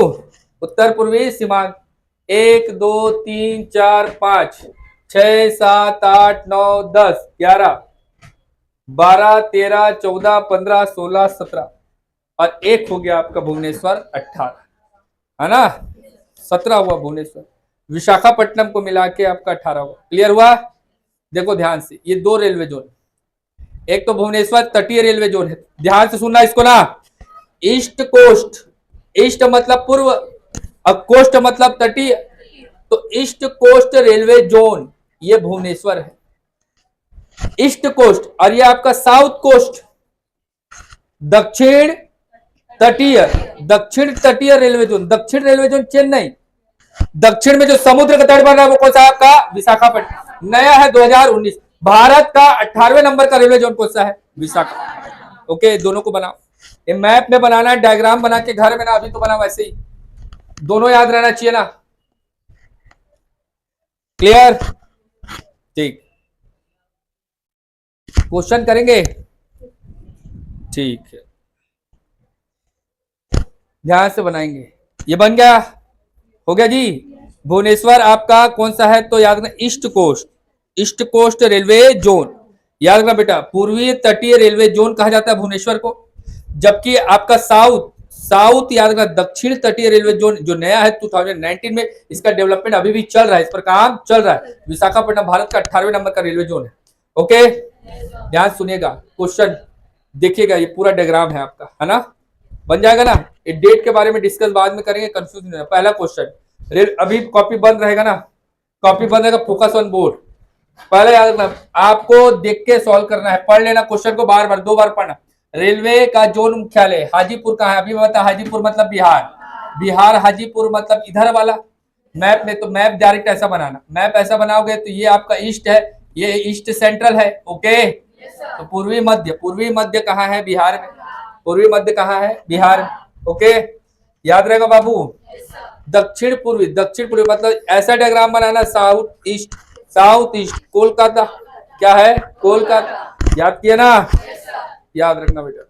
उत्तर पूर्वी सीमांत। 1 2 3 4 5 6 7 8 9 10 11 12 13 14 15 16 17, और एक हो गया आपका भुवनेश्वर 18, है ना। 17 हुआ भुवनेश्वर, विशाखापट्टनम को मिला के आपका 18 हुआ। क्लियर हुआ? देखो ध्यान से, ये 2 रेलवे जोन, एक तो भुवनेश्वर तटीय रेलवे जोन है, ध्यान से सुनना इसको ना। ईस्ट कोस्ट, ईस्ट मतलब पूर्व, और कोस्ट मतलब तटीय, तो ईस्ट कोस्ट रेलवे जोन ये भुवनेश्वर है, ईस्ट कोस्ट। और ये आपका साउथ कोस्ट, दक्षिण तटीय, दक्षिण तटीय रेलवे जोन, दक्षिण रेलवे जोन चेन्नई। दक्षिण में जो समुद्र का तट बन रहा है वो कौन सा है आपका? विशाखापट्टनम। नया है 2019, भारत का 18वें नंबर का रेलवे जोन कौन सा है? विशाखा। ओके, दोनों को बनाओ, ये मैप में बनाना है, डायग्राम बना के घर में ना, अभी तो बना वैसे ही, दोनों याद रहना चाहिए ना। क्लियर? ठीक। क्वेश्चन करेंगे, ठीक है, ध्यान से बनाएंगे। ये बन गया, हो गया जी। भुवनेश्वर आपका कौन सा है, तो याद रखना east coast, east coast railway zone, याद रखना बेटा, पूर्वी तटीय रेलवे जोन कहा जाता है भुवनेश्वर को। जबकि आपका साउथ, साउथ याद रखना दक्षिण तटीय रेलवे जोन जो नया है 2019 में, इसका डेवलपमेंट अभी भी चल रहा है, इस पर काम चल रहा है। विशाखापट्टनम भारत का 18वें नंबर का रेलवे जोन है। ओके, ध्यान सुनिएगा, क्वेश्चन देखिएगा, ये पूरा डायग्राम है आपका, है ना, बन जाएगा ना। ये डेट के बारे में डिस्कस बाद में करेंगे, कंफ्यूज नहीं होगा। पहला क्वेश्चन, रेल अभी कॉपी बंद रहेगा ना, कॉपी बंद रहेगा, फोकस ऑन बोर्ड। पहले याद रखना, आपको देख के सॉल्व करना है, पढ़ लेना क्वेश्चन को बार बार, 2 बार पढ़ना। रेलवे का जोन मुख्यालय हाजीपुर कहाँ है, अभी बता, हाजीपुर मतलब बिहार, बिहार हाजीपुर मतलब इधर वाला। मैप में तो मैप डायरेक्ट ऐसा बनाना, मैप ऐसा बनाओगे तो ये आपका ईस्ट है, ये ईस्ट सेंट्रल है। ओके, तो पूर्वी मध्य, पूर्वी मध्य कहाँ है, बिहार में, पूर्वी मध्य कहाँ है, बिहार। ओके, याद रहेगा बाबू। दक्षिण पूर्वी, दक्षिण पूर्वी मतलब ऐसा डायग्राम बनाना, south east, south east, Kolkata क्या है, कोलकाता, याद किया ना, याद रखना बेटा,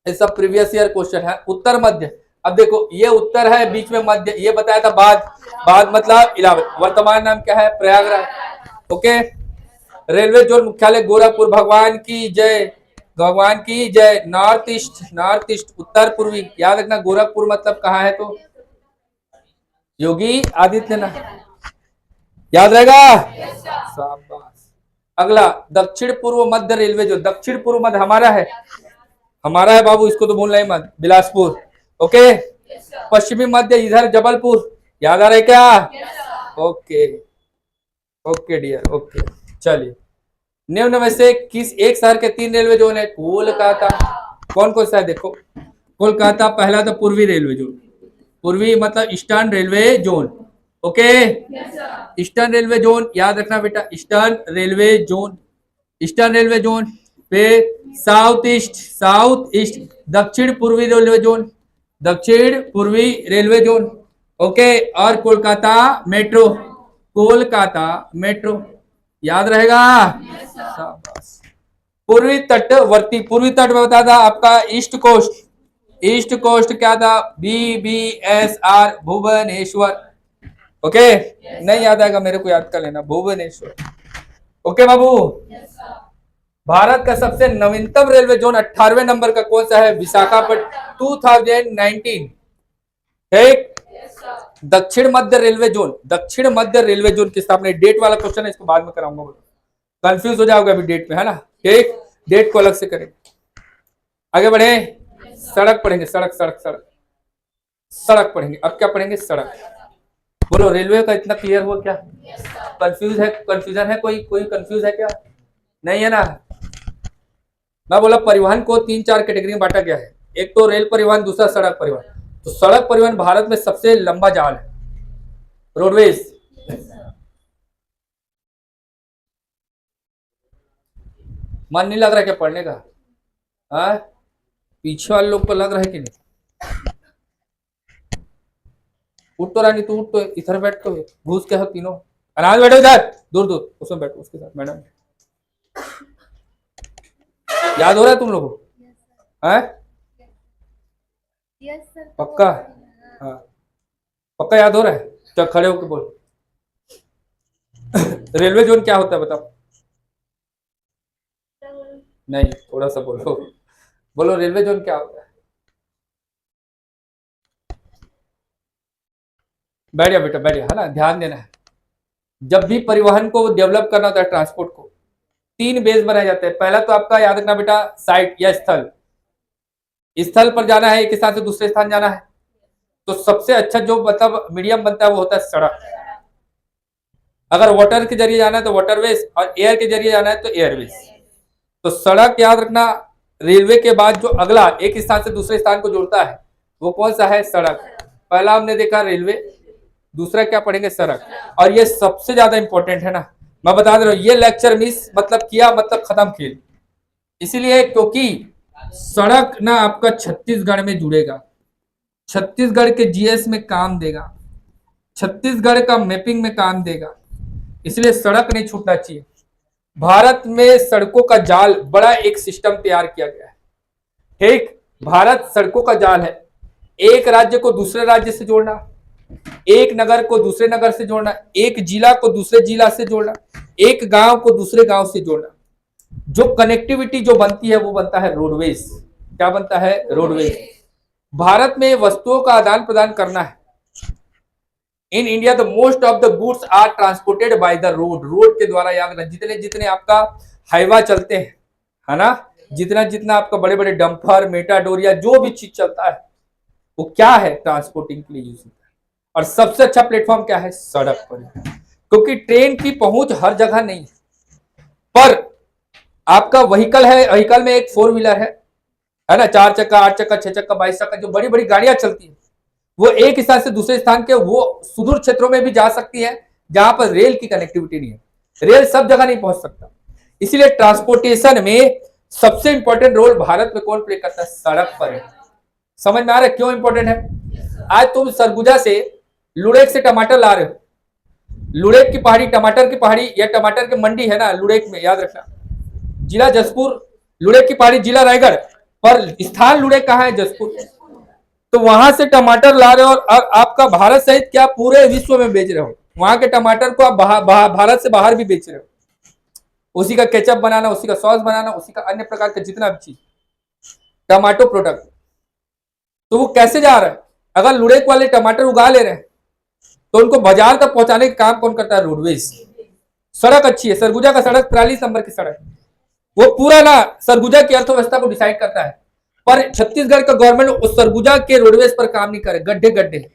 ये सब प्रीवियस ईयर क्वेश्चन है। उत्तर मध्य, अब देखो ये उत्तर है, बीच में मध्य, ये बताया था बाद, बाद मतलब इलाहाबाद, वर्तमान नाम क्या है, प्रयागराज। ओके, रेलवे जोन मुख्यालय गोरखपुर, भगवान की जय, भगवान की जय। नॉर्थ ईस्ट, नॉर्थ ईस्ट उत्तर पूर्वी, याद रखना, गोरखपुर मतलब कहाँ है, तो योगी आदित्यनाथ, याद रहेगा, शाबाश। अगला दक्षिण पूर्व मध्य रेलवे जो, दक्षिण पूर्व मध्य हमारा है, हमारा है बाबू, इसको तो भूलना ही मत, बिलासपुर। ओके, पश्चिमी मध्य इधर जबलपुर, याद आ रहा है क्या, ओके, ओके डियर, ओके। चलिए, निम्न में से किस एक शहर के 3 रेलवे जोन है, कोलकाता, कौन कौन सा है देखो, कोलकाता पहला तो पूर्वी रेलवे जोन, पूर्वी मतलब eastern railway zone. Okay, eastern railway zone, याद रखना बेटा, eastern railway zone, eastern railway zone पे साउथ ईस्ट, साउथ ईस्ट, दक्षिण पूर्वी रेलवे जोन, दक्षिण पूर्वी रेलवे जोन। ओके, और कोलकाता मेट्रो, कोलकाता मेट्रो, याद रहेगा, शाबाश। पूर्वी तटवर्ती, पूर्वी तट में बता था आपका ईस्ट कोस्ट, ईस्ट कोस्ट क्या था, BBSR भुवनेश्वर। ओके, नहीं याद आएगा मेरे को, याद कर लेना, भुवनेश्वर। ओके बाबू, भारत का सबसे नवीनतम रेलवे जोन 18वें नंबर का कौन सा है, विशाखापट्टनम 2019। ठीक, दक्षिण मध्य रेलवे जोन, दक्षिण मध्य रेलवे जोन की स्थापना, डेट वाला क्वेश्चन है, इसको बाद में कराऊंगा, कंफ्यूज हो जाओगे अभी डेट में, है ना, ठीक, डेट को अलग से करेंगे। आगे बढ़े, सड़क पढ़ेंगे, सड़क सड़क सड़क, सड़क पढ़ेंगे। अब क्या पढ़ेंगे, सड़क। बोलो, रेलवे का इतना क्लियर हुआ क्या, कंफ्यूज है, कंफ्यूजन है, कोई कोई कंफ्यूज है क्या, नहीं है ना। मैं बोला परिवहन को 3-4 कैटेगरी में बांटा गया है, एक तो रेल परिवहन, दूसरा सड़क परिवहन। तो सड़क परिवहन भारत में सबसे लंबा जाल है, रोडवेज। मन नहीं लग रहा क्या पढ़ने का, हाँ, पीछे वाले लोग को लग रहा है कि नहीं। उठ तो रानी, तू उठ तो, इधर बैठ तो, घुस के हो तीनों, आराम बैठो इधर, दूर दूर उसमें बैठो, उसके साथ मैडम। याद हो रहा है तुम लोगों को, हाँ, पक्का, हाँ पक्का याद हो रहा है, चल खड़े होकर बोल। रेलवे जोन क्या होता है बताओ, नहीं थोड़ा सा बोलो, बोलो रेलवे जोन क्या होता है। बैठ जा बेटा, बैठ जा, है ना, ध्यान देना है। जब भी परिवहन को डेवलप करना होता है, ट्रांसपोर्ट को, 3 बेस बनाए जाते हैं। पहला तो आपका याद रखना बेटा, साइट या स्थल, स्थल पर जाना है, एक स्थान से दूसरे स्थान जाना है, तो सबसे अच्छा जो मतलब मीडियम बनता है वो होता है सड़क। अगर वाटर के जरिए जाना है तो वाटरवेज, और एयर के जरिए जाना है तो एयरवेज। तो सड़क याद रखना, रेलवे के बाद जो अगला एक स्थान से दूसरे स्थान को जोड़ता है वो कौन सा है, सड़क। पहला हमने देखा रेलवे, दूसरा क्या पढ़ेंगे, सड़क। और ये सबसे ज्यादा इंपॉर्टेंट है ना, मैं बता दे रहा हूं, ये लेक्चर मिस मतलब किया मतलब खत्म खेल। इसीलिए क्योंकि सड़क ना आपका छत्तीसगढ़ में जुड़ेगा, छत्तीसगढ़ के जीएस में काम देगा, छत्तीसगढ़ का मैपिंग में काम देगा, इसलिए सड़क नहीं छूटना चाहिए। भारत में सड़कों का जाल बड़ा एक सिस्टम तैयार किया गया है। ठीक, भारत सड़कों का जाल है। एक राज्य को दूसरे राज्य से जोड़ना, एक नगर को दूसरे नगर से जोड़ना, एक जिला को दूसरे जिला से जोड़ना, एक गांव को दूसरे गांव से जोड़ना। जो कनेक्टिविटी जो बनती है वो बनता है रोडवेज। क्या बनता है? रोडवेज। भारत में वस्तुओं का आदान प्रदान करना है। In India the most of the goods are transported by the road. Road के द्वारा, याद रखना, जितने जितने आपका हाईवा चलते हैं, है ना, जितना जितना आपका बड़े बड़े डंपर, मेटाडोर या जो भी चीज चलता है वो क्या है? ट्रांसपोर्टिंग के लिए यूज होता है। और सबसे अच्छा प्लेटफॉर्म क्या है? सड़क पर। क्योंकि ट्रेन की पहुंच हर जगह नहीं है, पर आपका व्हीकल है, व्हीकल में एक 4 व्हीलर है ना, 4 चक्का, 8 चक्का, 6 चक्का, 22 चक्का, जो बड़ी बड़ी गाड़ियां चलती है, वो एक स्थान से दूसरे स्थान के वो सुदूर क्षेत्रों में भी जा सकती है जहां पर रेल की कनेक्टिविटी नहीं है। रेल सब जगह नहीं पहुंच सकता। इसीलिए ट्रांसपोर्टेशन में सबसे इंपॉर्टेंट रोल भारत में कौन प्ले करता है? सड़क पर है। समझ में आ रहा है क्यों इंपॉर्टेंट है? आज तुम सरगुजा से लुड़ेक से टमाटर ला रहे हो, लुड़ेक की पहाड़ी, टमाटर की पहाड़ी या टमाटर की मंडी है ना लुड़ेक में, याद रखना, जिला जसपुर, लुड़ेक की पहाड़ी जिला रायगढ़, पर स्थान लुड़ेक कहाँ है? जसपुर। तो वहां से टमाटर ला रहे हो और आपका भारत सहित क्या पूरे विश्व में बेच रहे हो। वहां के टमाटर को आप भारत से बाहर भी बेच रहे हो। उसी का केचप बनाना, उसी का सॉस बनाना, उसी का अन्य प्रकार का जितना भी चीज टमाटो प्रोडक्ट, तो वो कैसे जा रहा है? अगर लुड़ेक वाले टमाटर उगा ले रहे हैं तो उनको बाजार तक पहुंचाने का काम कौन करता है? रोडवेज। सड़क अच्छी है, सरगुजा का सड़क 43 नंबर की सड़क, वो पूरा ना सरगुजा की अर्थव्यवस्था को डिसाइड करता है। पर छत्तीसगढ़ का गवर्नमेंट उस सरगुजा के रोडवेज पर काम नहीं करे, गड्ढे गड्ढे।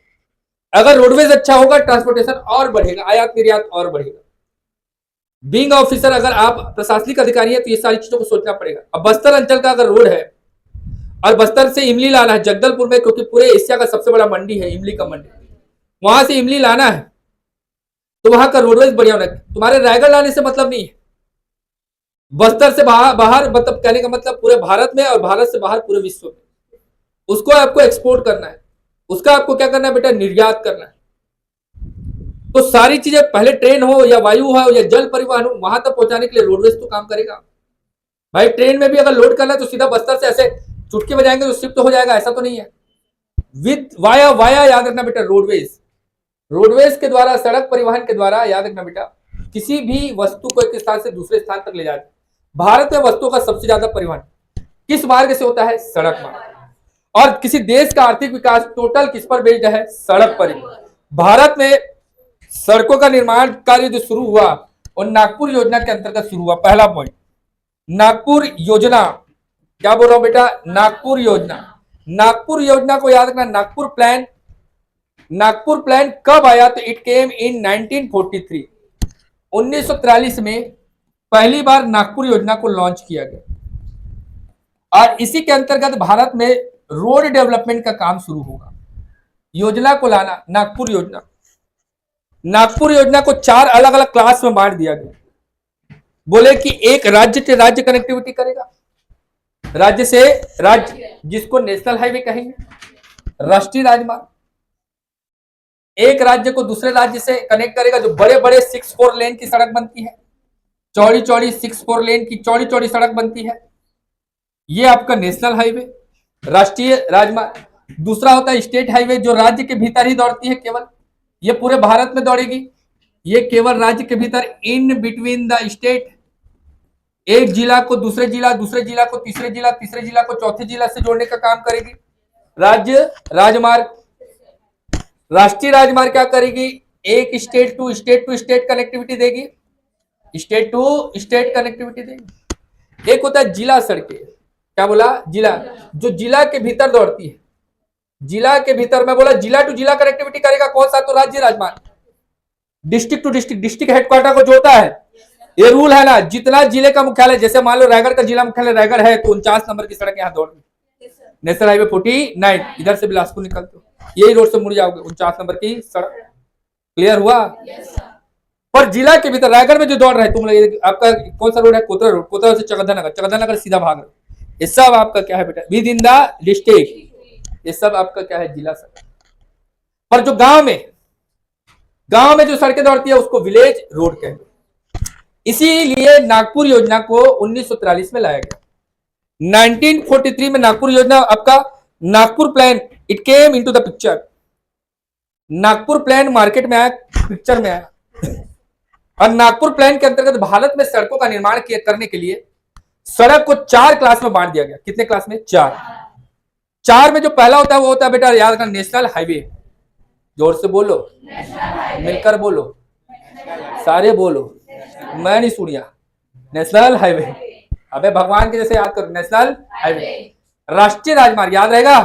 अगर रोडवेज अच्छा होगा, ट्रांसपोर्टेशन और बढ़ेगा, आयात निर्यात और बढ़ेगा। बीइंग ऑफिसर, अगर आप प्रशासनिक अधिकारी हैं तो ये सारी चीजों को सोचना पड़ेगा। अब बस्तर अंचल का अगर रोड है और बस्तर से इमली लाना है जगदलपुर में, क्योंकि पूरे एशिया का सबसे बड़ा मंडी है इमली का मंडी, वहां से इमली लाना है तो वहां का रोडवेज बढ़िया होना है। तुम्हारे रायगढ़ लाने से मतलब नहीं है, बस्तर से बाहर मतलब कहने का मतलब पूरे भारत में और भारत से बाहर पूरे विश्व में उसको आपको एक्सपोर्ट करना है। उसका आपको क्या करना है बेटा? निर्यात करना है। तो सारी चीजें, पहले ट्रेन हो या वायु हो या जल परिवहन हो, वहां तक पहुंचाने के लिए रोडवेज तो काम करेगा। भाई ट्रेन में भी अगर लोड करना है तो सीधा बस्तर से ऐसे चुटकी बजाएंगे तो शिफ्ट हो जाएगा, ऐसा तो नहीं है। विद वाया वाया, याद रखना बेटा, रोडवेज। रोडवेज के द्वारा, सड़क परिवहन के द्वारा, याद रखना बेटा, किसी भी वस्तु को एक स्थान से दूसरे स्थान तक ले जाते। भारत में वस्तुओं का सबसे ज्यादा परिवहन किस मार्ग से होता है? सड़क मार्ग। और किसी देश का आर्थिक विकास टोटल किस पर बेस्ड है? सड़क पर। भारत में सड़कों का निर्माण कार्य जो शुरू हुआ और नागपुर योजना के अंतर्गत शुरू हुआ। पहला पॉइंट, नागपुर योजना। क्या बोल रहा हूं बेटा? नागपुर योजना। नागपुर योजना को याद रखना। नागपुर प्लान, नागपुर प्लान कब आया? तो इट केम इन 1943, 1943 में पहली बार नागपुर योजना को लॉन्च किया गया और इसी के अंतर्गत भारत में रोड डेवलपमेंट का काम शुरू होगा। योजना को लाना, नागपुर योजना। नागपुर योजना को 4 अलग अलग क्लास में बांट दिया गया। बोले कि एक राज्य से राज्य कनेक्टिविटी करेगा, राज्य से राज्य जिसको नेशनल हाईवे कहेंगे, राष्ट्रीय राजमार्ग। एक राज्य को दूसरे राज्य से कनेक्ट करेगा, जो बड़े बड़े 6-4 लेन की सड़क बनती है, चौड़ी चौड़ी 6-4 लेन की चौड़ी चौड़ी सड़क बनती है, ये आपका नेशनल हाईवे, राष्ट्रीय राजमार्ग। दूसरा होता है स्टेट हाईवे, जो राज्य के भीतर ही दौड़ती है केवल, ये पूरे भारत में दौड़ेगी, ये केवल राज्य के भीतर, इन बिटवीन द स्टेट। एक जिला को दूसरे जिला, दूसरे जिला को तीसरे जिला, तीसरे जिला को चौथे जिला से जोड़ने का काम करेगी राज्य राजमार्ग। राष्ट्रीय राजमार्ग क्या करेगी? एक स्टेट टू स्टेट कनेक्टिविटी देगी, स्टेट टू स्टेट कनेक्टिविटी देगी। एक होता है जिला सड़कें। क्या बोला? जिला, जो जिला के भीतर दौड़ती है, जिला के भीतर। मैं बोला जिला टू जिला कनेक्टिविटी करेगा कौन सा? तो राज्य राजमार्ग। District to district, district headquarter को जोड़ता है। ये रूल है ना, जितना जिले का मुख्यालय, जैसे मान लो रायगढ़ का जिला मुख्यालय रायगढ़ है तो 49 नंबर की सड़क यहाँ दौड़, नेशनल हाईवे 49, इधर से बिलासपुर निकलते हो, यही रोड से मुड़ जाओगे, 49 नंबर की सड़क। क्लियर हुआ? पर जिला के भीतर रायगढ़ में जो दौड़ रहे हैं, तुम आपका कौन सा रोड है? कोतरा रोड, कोतरा से चकद्दा नगर सीधा भाग रहे, ये सब आपका क्या है बेटा? विद इन द डिस्ट्रिक्ट, ये सब आपका क्या है? जिला सड़क। पर जो गांव में जो सड़कें दौड़ती है उसको विलेज रोड कहते हैं। इसीलिए नागपुर योजना को 1943 में लाया गया। 1943 में नागपुर योजना आपका Nagpur plan it came into the picture. Nagpur plan market में आया, पिक्चर में आया। और नागपुर प्लान के अंतर्गत भारत में सड़कों का निर्माण करने के लिए सड़क को 4 क्लास में बांट दिया गया। कितने क्लास में? 4। 4 में जो पहला होता है वो होता है बेटा, याद रखना, नेशनल हाईवे। जोर से बोलो, मिलकर बोलो, सारे बोलो, मैं नहीं सुनिया। नेशनल हाईवे, अबे भगवान के जैसे याद करो, नेशनल हाईवे। राष्ट्रीय राजमार्ग याद रहेगा।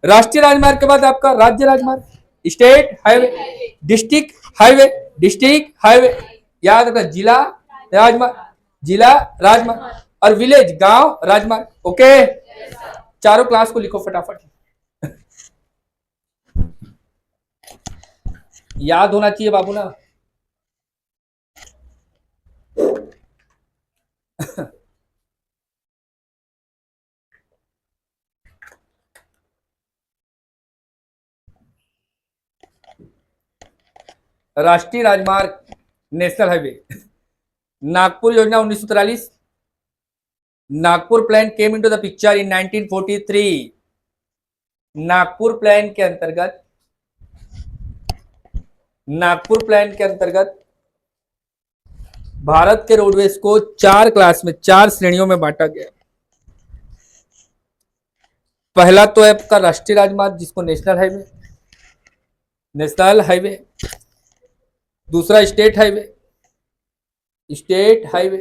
राष्ट्रीय राजमार्ग के बाद आपका राज्य राजमार्ग, state highway, district highway, district highway याद रखना, जिला राजमार्ग, जिला राजमार्ग, और विलेज गांव राजमार्ग। ओके, चारों क्लास को लिखो फटाफट, याद होना चाहिए बाबू ना। राष्ट्रीय राजमार्ग, नेशनल हाईवे, नागपुर योजना 1943। Nagpur plan came into the picture in 1943। Nagpur plan के अंतर्गत, नागपुर प्लान के अंतर्गत भारत के रोडवेज को 4 क्लास में, 4 श्रेणियों में बांटा गया। पहला तो है आपका राष्ट्रीय राजमार्ग, जिसको नेशनल हाईवे, नेशनल हाईवे। दूसरा स्टेट हाईवे, स्टेट हाईवे।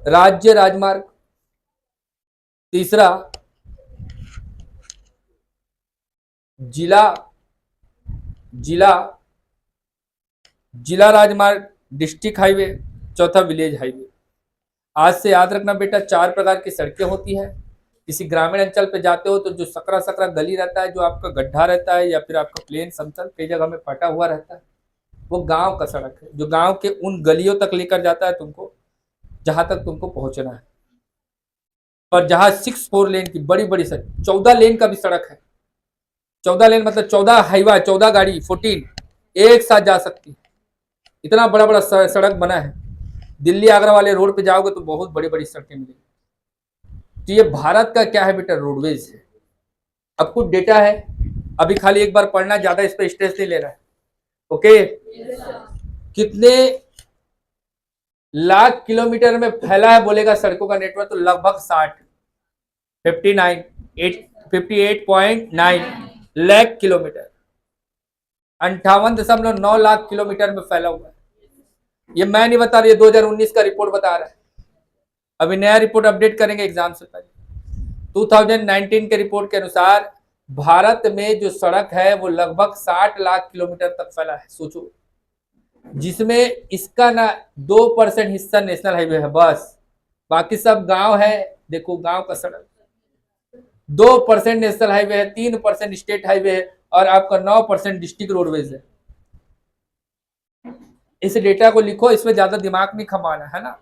राज्य राजमार्ग। तीसरा जिला, जिला, जिला राजमार्ग, डिस्ट्रिक्ट हाईवे। चौथा विलेज हाईवे। आज से याद रखना बेटा, 4 प्रकार की सड़कें होती है। किसी ग्रामीण अंचल पे जाते हो तो जो सकरा सकरा गली रहता है, जो आपका गड्ढा रहता है या फिर आपका प्लेन समतल कई जगह में फटा हुआ रहता है, वो गांव का सड़क है, जो गांव के उन गलियों तक लेकर जाता है तुमको, जहां तक तुमको पहुंचना है। और जहां 6-4 लेन की बड़ी बड़ी सड़क, 14 लेन का भी सड़क है। 14 लेन मतलब 14 हाईवा, 14 गाड़ी 14 एक साथ जा सकती है। इतना बड़ा बड़ा सड़क बना है। दिल्ली आगरा वाले रोड पे जाओगे तो बहुत बड़ी बड़ी सड़कें मिलेंगी। तो ये भारत का क्या है बेटा, रोडवेज है। अब कुछ डेटा है, अभी खाली एक बार पढ़ना, ज्यादा इस पर स्ट्रेस नहीं लेना है। ओके, कितने लाख किलोमीटर में फैला है बोलेगा सड़कों का नेटवर्क? तो लगभग 58.9 लाख किलोमीटर, 58.9 लाख किलोमीटर में फैला हुआ है। ये मैं नहीं बता रही, 2019 का रिपोर्ट बता रहा है। अभी नया रिपोर्ट अपडेट करेंगे एग्जाम से पहले। 2019 के रिपोर्ट के अनुसार भारत में जो सड़क है वो लगभग 60 लाख किलोमीटर तक फैला है। सोचो, जिसमें इसका ना 2% हिस्सा नेशनल हाईवे है बस, बाकी सब गांव है। देखो गांव का सड़क, 2% नेशनल हाईवे है, 3% स्टेट हाईवे है, और आपका 9% डिस्ट्रिक्ट रोडवेज है। इस डेटा को लिखो, इसमें ज्यादा दिमाग नहीं खपाना है ना।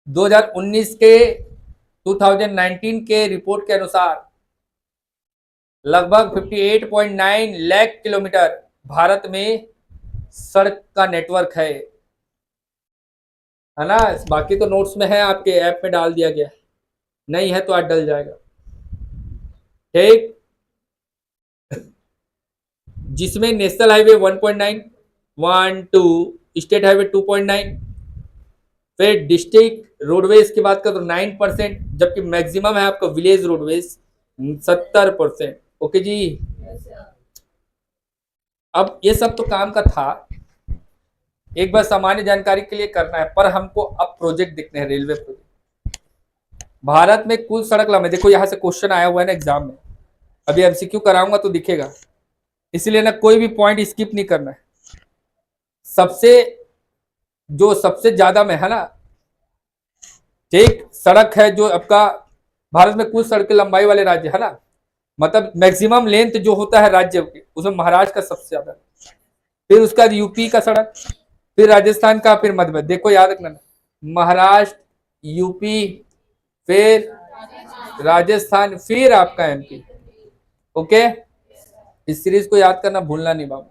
2019 के रिपोर्ट के अनुसार लगभग 58.9 लाख किलोमीटर भारत में सड़क का नेटवर्क है ना। बाकी तो नोट्स में है, आपके ऐप में डाल दिया गया, नहीं है तो आज डल जाएगा। ठीक, जिसमें नेशनल हाईवे 1.9, 1-2, स्टेट हाईवे 2.9, फिर डिस्ट्रिक्ट रोडवेज की बात करें तो 9%, जबकि मैक्सिमम है आपका विलेज रोडवेज 70%। ओके जी। अब ये सब तो काम का था, एक बार सामान्य जानकारी के लिए करना है, पर हमको अब प्रोजेक्ट देखने हैं, रेलवे प्रोजेक्ट। भारत में कुल सड़क लंबाई, देखो यहां से क्वेश्चन आया हुआ है ना एग्जाम में, अभी एमसीक्यू कराऊंगा तो दिखेगा, इसलिए ना कोई भी पॉइंट स्किप नहीं करना है। सबसे ज्यादा में है ना, ठीक, सड़क है जो आपका भारत में कुल सड़क लंबाई वाले राज्य है ना, मतलब मैक्सिमम लेंथ जो होता है राज्य के, उसमें महाराष्ट्र का सबसे ज्यादा, फिर उसका यूपी का सड़क, फिर राजस्थान का, फिर मध्य प्रदेश। देखो याद रखना, महाराष्ट्र, यूपी, फिर राजस्थान, फिर आपका एमपी। ओके, इस सीरीज को याद करना भूलना नहीं बाबू।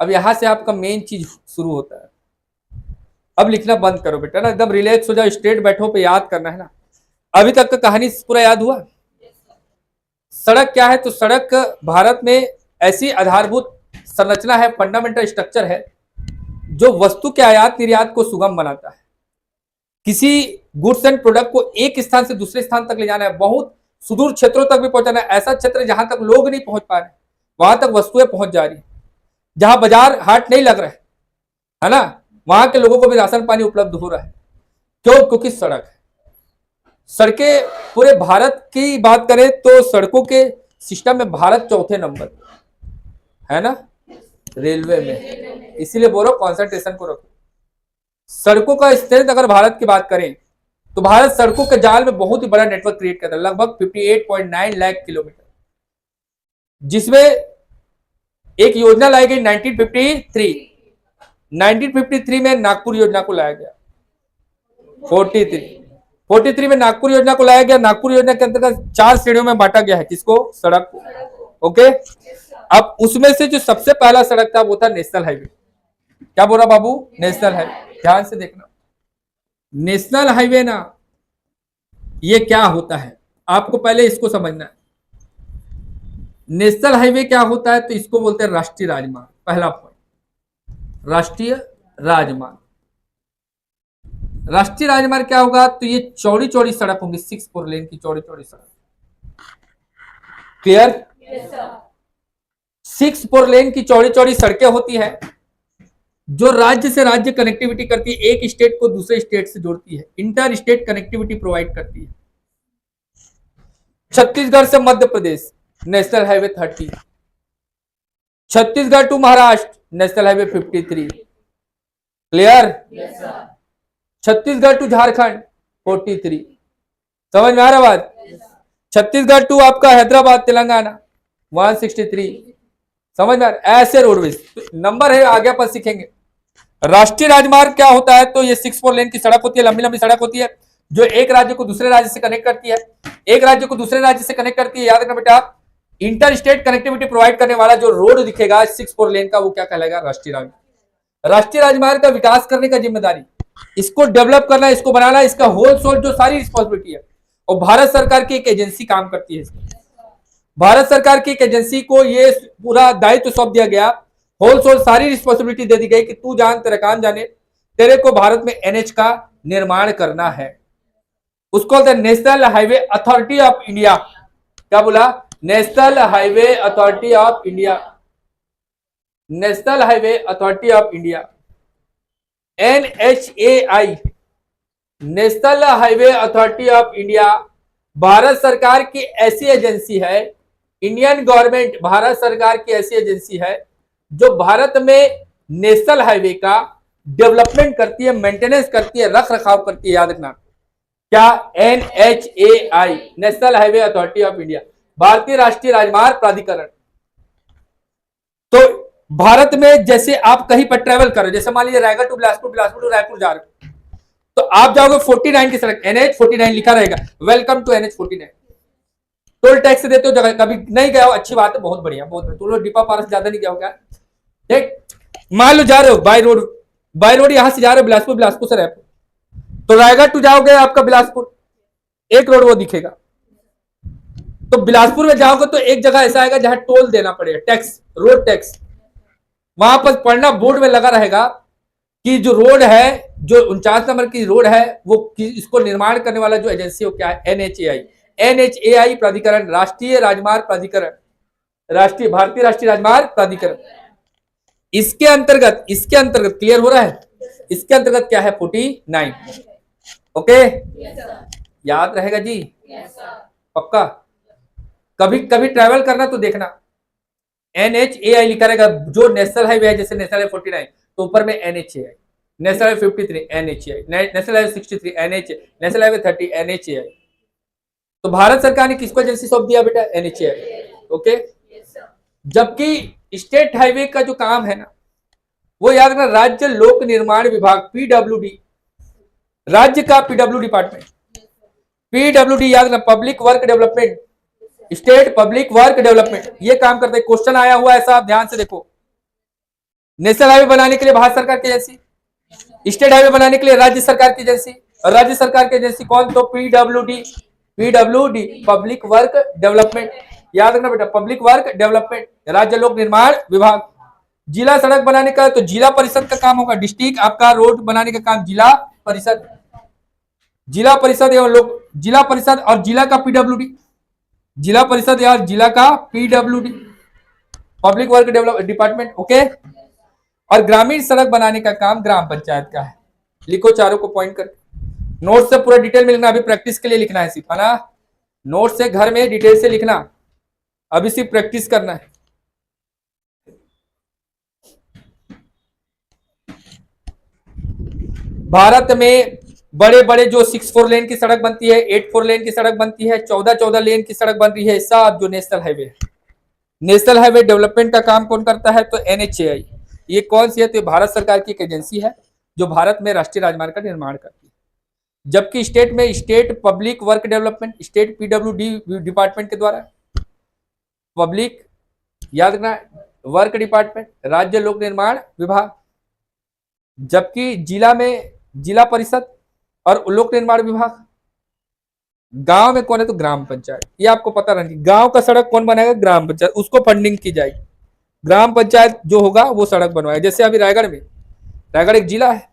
अब यहां से आपका मेन चीज शुरू होता है। अब लिखना बंद करो बेटा ना, एकदम रिलैक्स हो जाओ, स्ट्रेट बैठो, पे याद करना है ना। अभी तक का कहानी पूरा याद हुआ। सड़क क्या है? तो सड़क भारत में ऐसी आधारभूत संरचना है, फंडामेंटल स्ट्रक्चर है, जो वस्तु के आयात निर्यात को सुगम बनाता है। किसी गुड्स एंड प्रोडक्ट को एक स्थान से दूसरे स्थान तक ले जाना है, बहुत सुदूर क्षेत्रों तक भी पहुंचाना है, ऐसा क्षेत्र जहां तक लोग नहीं पहुंच पा रहे वहां तक वस्तुएं पहुंच जा रही, जहां बाजार हाट नहीं लग रहा है ना, वहां के लोगों को भी राशन पानी उपलब्ध हो रहा है। क्यों? क्योंकि सड़क है। सड़कें पूरे भारत की बात करें तो सड़कों के सिस्टम में भारत चौथे नंबर है ना, रेलवे में। इसीलिए बोलो कॉन्सेंट्रेशन को रखो। सड़कों का स्ट्रेंथ अगर भारत की बात करें तो भारत सड़कों के जाल में बहुत ही बड़ा नेटवर्क क्रिएट करता है, लगभग 58.9 लाख किलोमीटर, जिसमें एक योजना लाई गई 1953 में नागपुर योजना को लाया गया। 43 में नागपुर योजना को लाया गया। नागपुर योजना के अंतर्गत 4 श्रेणियों में बांटा गया है, किसको? सड़क को। ओके, अब उसमें से जो सबसे पहला सड़क था वो था नेशनल हाईवे। क्या बोला बाबू? National highway. ध्यान से देखना, नेशनल हाईवे ना, ये क्या होता है आपको पहले इसको समझना है। नेशनल हाईवे क्या होता है? तो इसको बोलते हैं राष्ट्रीय राजमार्ग। पहला पॉइंट, राष्ट्रीय राजमार्ग। राष्ट्रीय राजमार्ग क्या होगा? तो ये चौड़ी चौड़ी सड़क होंगी, 6 लेन की चौड़ी चौड़ी सड़क। क्लियर? 6 लेन की चौड़ी चौड़ी सड़कें होती है, जो राज्य से राज्य कनेक्टिविटी करती है, एक स्टेट को दूसरे स्टेट से जोड़ती है, इंटर स्टेट कनेक्टिविटी प्रोवाइड करती है। छत्तीसगढ़ से Madhya Pradesh national highway 30, Chhattisgarh to Maharashtra national highway 53। Clear? Chhattisgarh to Jharkhand 43। समझ में आ रहा बात? छत्तीसगढ़ टू आपका हैदराबाद तेलंगाना 163। समझ में आ रहा? ऐसे रोडवेज नंबर है, आगे पर सीखेंगे। राष्ट्रीय राजमार्ग क्या होता है? तो ये 6 लेन की सड़क होती है, लंबी लंबी सड़क होती है, जो एक राज्य को दूसरे राज्य से कनेक्ट करती है। एक राज्य को दूसरे राज्य से कनेक्ट करती है, याद रखना बेटा। इंटर स्टेट कनेक्टिविटी प्रोवाइड करने वाला जो रोड दिखेगा 6 लेन का, वो क्या कहलाएगा? राष्ट्रीय राजमार्ग। राष्ट्रीय राजमार्ग का विकास करने का जिम्मेदारी, इसको डेवलप करना, इसको बनाना, इसका होल सोल जो सारी रिस्पॉन्सिबिलिटी है, और भारत सरकार की एक एजेंसी काम करती है। भारत सरकार की एक एजेंसी को ये पूरा दायित्व सौंप दिया गया, होल सोल सारी रिस्पॉन्सिबिलिटी दे दी गई कि तू जान तेरा काम जाने, तेरे को भारत में एनएच का निर्माण करना है। उसको national highway authority of India. क्या बोला? National highway authority of India. National highway authority of India, NHAI, national highway authority of India Bharat सरकार की ऐसी एजेंसी है, इंडियन गवर्नमेंट भारत सरकार की ऐसी एजेंसी है जो भारत में नेशनल हाईवे का डेवलपमेंट करती है, मेंटेनेंस करती है, रख रखाव करती है। याद रखना, क्या? NHAI, national highway authority of India, भारतीय राष्ट्रीय राजमार्ग प्राधिकरण। तो भारत में जैसे आप कहीं पर ट्रेवल करो, जैसे मान लीजिए रायगढ़ टू बिलासपुर, बिलासपुर टू रायपुर जा रहे, तो आप जाओगे 49 की सड़क, NH49 लिखा रहेगा, welcome to NH49। Toll tax देते हो, जगह कभी नहीं गया हो, अच्छी बात है, बहुत बढ़िया, बहुत बढ़िया। तो लोग डिपा पारस ज्यादा नहीं गया हो क्या? ठीक, मान लो जा रहे हो बाय रोड यहां से जा रहे हो बिलासपुर, बिलासपुर से रायपुर, तो रायगढ़ टू जाओगे आपका बिलासपुर, एक रोड वो दिखेगा। तो बिलासपुर में जाओगे तो एक जगह ऐसा आएगा जहां टोल देना पड़ेगा, टैक्स, रोड टैक्स। वहां पर पढ़ना बोर्ड में लगा रहेगा कि जो रोड है, जो 49 नंबर की रोड है, वो इसको निर्माण करने वाला जो एजेंसी हो क्या है? NHAI प्राधिकरण, राष्ट्रीय राजमार्ग प्राधिकरण, राष्ट्रीय भारतीय राष्ट्रीय राजमार्ग प्राधिकरण। इसके अंतर्गत क्लियर हो रहा है? इसके अंतर्गत क्या है? 49। ओके, याद रहेगा जी? पक्का? कभी कभी ट्रैवल करना तो देखना, NHAI लिखा रहेगा, जो नेशनल हाईवे है, जैसे नेशनल हाईवे 49 तो ऊपर में NHAI, national highway 53 NHAI, national highway 63 NHAI, national highway 30 NHAI। तो भारत सरकार ने किसको एजेंसी सौंप दिया बेटा? NHAI। ओके, जबकि स्टेट हाईवे का जो काम है ना, वो याद रखना, राज्य लोक निर्माण विभाग PWD, राज्य का PW डिपार्टमेंट, PWD याद रखना, public work development, state public work development, ये काम करते हैं। क्वेश्चन आया हुआ है साहब, ध्यान से देखो, नेशनल हाईवे बनाने के लिए भारत सरकार की एजेंसी, स्टेट हाईवे बनाने के लिए राज्य सरकार की एजेंसी, और राज्य सरकार की एजेंसी कौन, तो PWD, PWD public work development, याद रखना बेटा, पब्लिक वर्क डेवलपमेंट, राज्य लोक निर्माण विभाग। जिला सड़क बनाने का तो जिला परिषद का काम होगा, डिस्ट्रिक्ट आपका रोड बनाने का काम जिला परिषद, जिला परिषद एवं लोक, जिला परिषद और जिला का पीडब्ल्यूडी, जिला परिषद या जिला का PWD, public work develop department, okay. और ग्रामीण सड़क बनाने का काम ग्राम पंचायत का है। लिखो चारों को पॉइंट करके, नोट से पूरा डिटेल में लिखना, अभी प्रैक्टिस के लिए लिखना है सिर्फ, है ना, नोट से घर में डिटेल से लिखना, अभी सिर्फ प्रैक्टिस करना है। भारत में बड़े बड़े जो 6-4 लेन की सड़क बनती है, 8-4 लेन की सड़क बनती है, 14-14 लेन की सड़क बन रही है, सब जो national highway, national highway development का काम कौन करता है, तो एनएचएआई। ये कौन सी है, तो भारत सरकार की एक एजेंसी है जो भारत में राष्ट्रीय राजमार्ग का निर्माण करती है। जबकि स्टेट में state public work development, state PWD department के द्वारा, पब्लिक याद रखना वर्क डिपार्टमेंट, राज्य लोक निर्माण विभाग। जबकि जिला में जिला परिषद और लोक निर्माण विभाग। गांव में कौन है, तो ग्राम पंचायत, ये आपको पता रहना, गांव का सड़क कौन बनाएगा, ग्राम पंचायत, उसको फंडिंग की जाएगी, ग्राम पंचायत जो होगा वो सड़क बनवाएगा। जैसे अभी रायगढ़ में, रायगढ़ एक जिला है,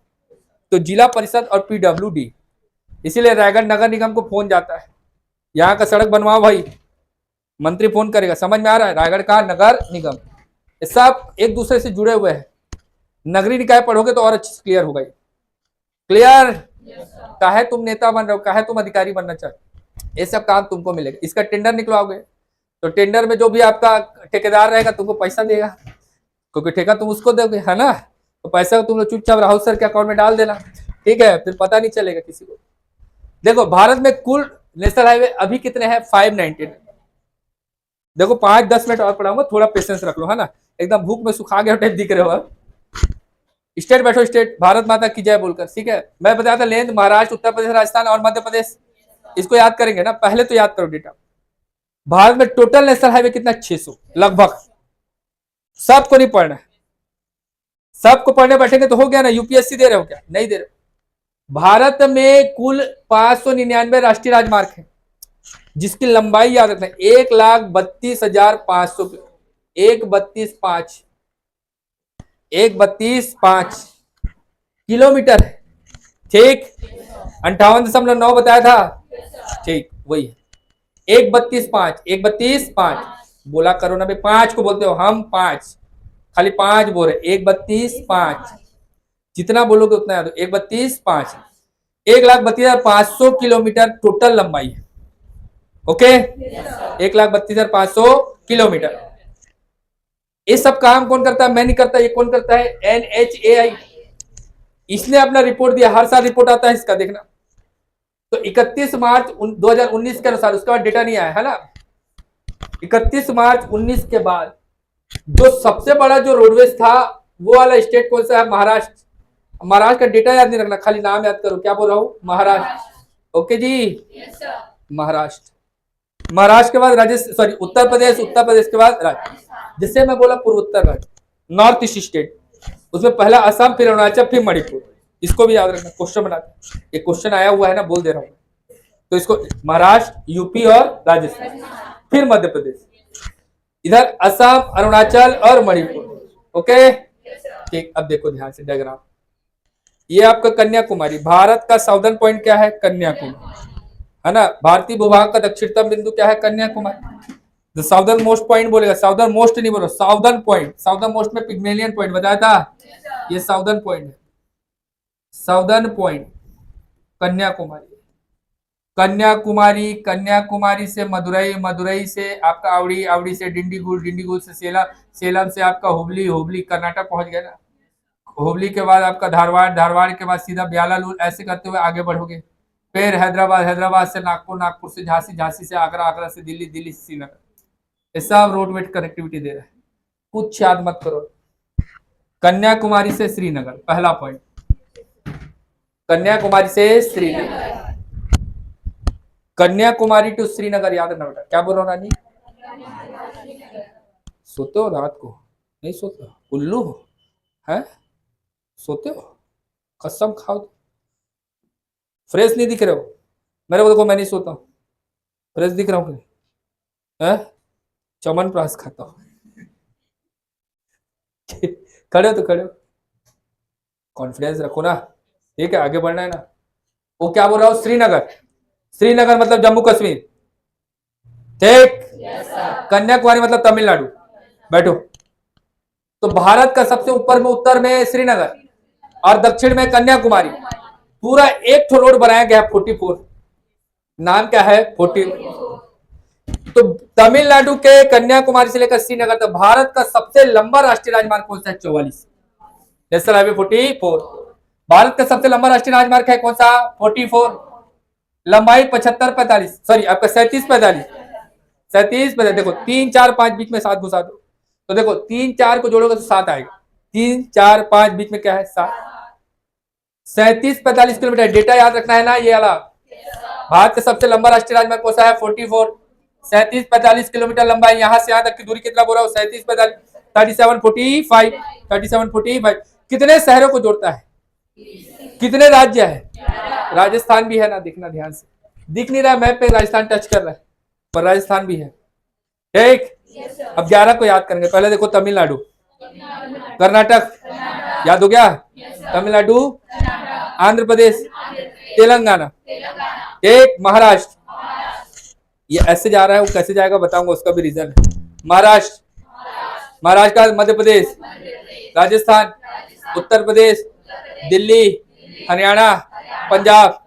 तो जिला परिषद और पीडब्ल्यूडी, इसीलिए रायगढ़ नगर निगम को फोन जाता है, यहाँ का सड़क बनवाओ भाई, मंत्री फोन करेगा, समझ में आ रहा है, रायगढ़ का नगर निगम, ये सब एक दूसरे से जुड़े हुए हैं। नगरीय निकाय पढ़ोगे तो और अच्छे से क्लियर होगा। क्लियर, काहे तुम नेता बन रहे हो, काहे तुम अधिकारी बनना चाहते, ये सब काम तुमको मिलेगा। इसका टेंडर निकलवाओगे तो टेंडर में जो भी आपका ठेकेदार रहेगा तुमको पैसा देगा, क्योंकि ठेका तुम उसको दोगे, है ना, तो पैसा तुम लोग चुपचाप राहुल सर के अकाउंट में डाल देना, ठीक है, फिर पता नहीं चलेगा किसी को। देखो भारत में कुल नेशनल हाईवे अभी कितने हैं, 519। देखो 5-10 मिनट और पढ़ाऊंगा, थोड़ा पेशेंस रख लो, है ना, एकदम भूख में सुखा गया टाइप दिख रहे हो। स्टेट बैठो, स्टेट, भारत माता की जय बोलकर, ठीक है। मैं बताया था लेंथ, महाराष्ट्र, उत्तर प्रदेश, राजस्थान और मध्य प्रदेश, इसको याद करेंगे ना, पहले तो याद करो डेटा। भारत में टोटल नेशनल हाईवे कितना, 600 लगभग। सबको नहीं पढ़ना है, सबको पढ़ने बैठेंगे तो हो गया ना, यूपीएससी दे रहे हो क्या, नहीं दे रहे। भारत में कुल 599 राष्ट्रीय राजमार्ग है, जिसकी लंबाई याद रखना 1,32,500, 1,32,500, 1,32,500 किलोमीटर है, ठीक। 58.9 बताया था, ठीक वही है, 1,32,500, 1,32,500 बोला करो ना भाई, 5 को बोलते हो हम, 5 खाली 5 बोल रहे, 1,32,500 जितना बोलोगे उतना याद हो, 1,32,500, 1,32,500 किलोमीटर टोटल लंबाई है, ओके, 1,32,500 किलोमीटर। ये सब काम कौन करता है, मैं नहीं करता, ये कौन करता है, एनएचएआई। इसने अपना रिपोर्ट दिया, हर साल रिपोर्ट आता है इसका, देखना। तो 31 मार्च 2019 के अनुसार, उसके बाद डेटा नहीं आया है ना, 31 मार्च 19 के बाद जो सबसे बड़ा जो रोडवेज था वो वाला स्टेट कौन सा है, महाराष्ट्र। महाराष्ट्र का डेटा याद नहीं रखना, खाली नाम याद करो, क्या बोल रहा हूँ, महाराष्ट्र, ओके जी, महाराष्ट्र। महाराष्ट्र के बाद राजस्थान, सॉरी उत्तर प्रदेश, उत्तर प्रदेश के बाद राज्य, जिससे मैं बोला पूर्वोत्तर राज्य, नॉर्थ ईस्ट स्टेट, उसमें पहला असम, फिर अरुणाचल, फिर मणिपुर, इसको भी याद रखना, क्वेश्चन बनाते, ये क्वेश्चन आया हुआ है ना, बोल दे रहा हूँ, तो इसको महाराष्ट्र, यूपी और राजस्थान, फिर मध्य प्रदेश, इधर असम, अरुणाचल और मणिपुर, ओके, ठीक। अब देखो ध्यान से डायग्राम, ये आपका कन्याकुमारी, भारत का साउदर्न पॉइंट क्या है, कन्याकुमारी, है ना, भारतीय भूभाग का दक्षिणतम बिंदु क्या है, Kanyakumari. The southern most point बोलेगा, साउदर्न मोस्ट नहीं बोलो, साउदर्न पॉइंट, साउदर्न मोस्ट में पिग्मेलियन पॉइंट बताया था, ये साउदर्न पॉइंट है, साउदर्न पॉइंट कन्याकुमारी, कन्याकुमारी, कन्याकुमारी से मदुरई, मदुरई से आपका आवड़ी, आवड़ी से डिंडीगुल, डिंडीगुल से सेलम, सेलम से आपका हुबली, हुबली कर्नाटक पहुंच गया ना, हुबली के बाद आपका धारवाड़, धारवाड़ के बाद सीधा ब्यालालूर, ऐसे करते हुए आगे बढ़ोगे, फिर हैदराबाद, हैदराबाद से नागपुर, नागपुर से झांसी, झांसी से आगरा, आगरा से दिल्ली, दिल्ली से श्रीनगर, ये सब रोडवेज कनेक्टिविटी दे रहा है, कुछ याद मत करो। कन्याकुमारी से श्रीनगर, पहला पॉइंट, कन्याकुमारी से श्रीनगर, कन्याकुमारी टू श्रीनगर, याद रखना बेटा, क्या बोल रहा हूँ रानी, सोते हो रात को, नहीं सोते हो, उल्लू हो, है? सोते हो? कसम खाओ, फ्रेश नहीं दिख रहे हो। मेरे को देखो, मैं नहीं सोता हूँ, फ्रेश दिख रहा हूँ है? च्यवनप्राश खाता हूँ। खड़े हो तो खड़े हो, कॉन्फिडेंस रखो ना, ठीक है, आगे बढ़ना है ना। वो क्या बोल रहा हूँ, श्रीनगर, श्रीनगर मतलब जम्मू कश्मीर, ठीक। कन्याकुमारी मतलब तमिलनाडु। बैठो। तो भारत का सबसे ऊपर में, उत्तर में श्रीनगर और दक्षिण में कन्याकुमारी, पूरा एक ठो रोड बनाया गया 44। नाम क्या है? 44। तो तमिलनाडु के कन्याकुमारी से लेकर श्रीनगर तक भारत का सबसे लंबा राष्ट्रीय राजमार्ग कौन सा है? 44, नेशनल हाईवे 44। भारत का सबसे लंबा राष्ट्रीय राजमार्ग है कौन सा? 44। लंबाई 75-45, सॉरी आपका 37-45, 37-45। देखो 3-4-5 बीच में 7 घुसा दो, तो देखो 3-4 को जोड़ोगे तो 7 आएगा। 3-4-5 बीच में क्या है? 7। 37-45 किलोमीटर, डेटा याद रखना है ना ये वाला। भारत का सबसे लंबा राष्ट्रीय राजमार्ग कौन सा है? 44। 37-45 किलोमीटर लंबाई, यहां से यहां तक की दूरी कितना बोल रहा हूँ? 37-45, 37-45, 37-45। कितने शहरों को जोड़ता है? कितने राज्य है? राजस्थान भी है ना, देखना ध्यान से। दिख नहीं रहा मैप पे, राजस्थान टच कर रहा है, पर राजस्थान भी है, ठीक। अब 11 को याद करेंगे। पहले देखो तमिलनाडु, कर्नाटक, याद हो गया? तमिलनाडु, आंध्र प्रदेश, तेलंगाना, एक महाराष्ट्र। ये ऐसे जा रहा है, वो कैसे जाएगा बताऊंगा, उसका भी रीजन है। महाराष्ट्र, महाराष्ट्र का मध्य प्रदेश, राजस्थान, उत्तर प्रदेश, दिल्ली, हरियाणा, पंजाब,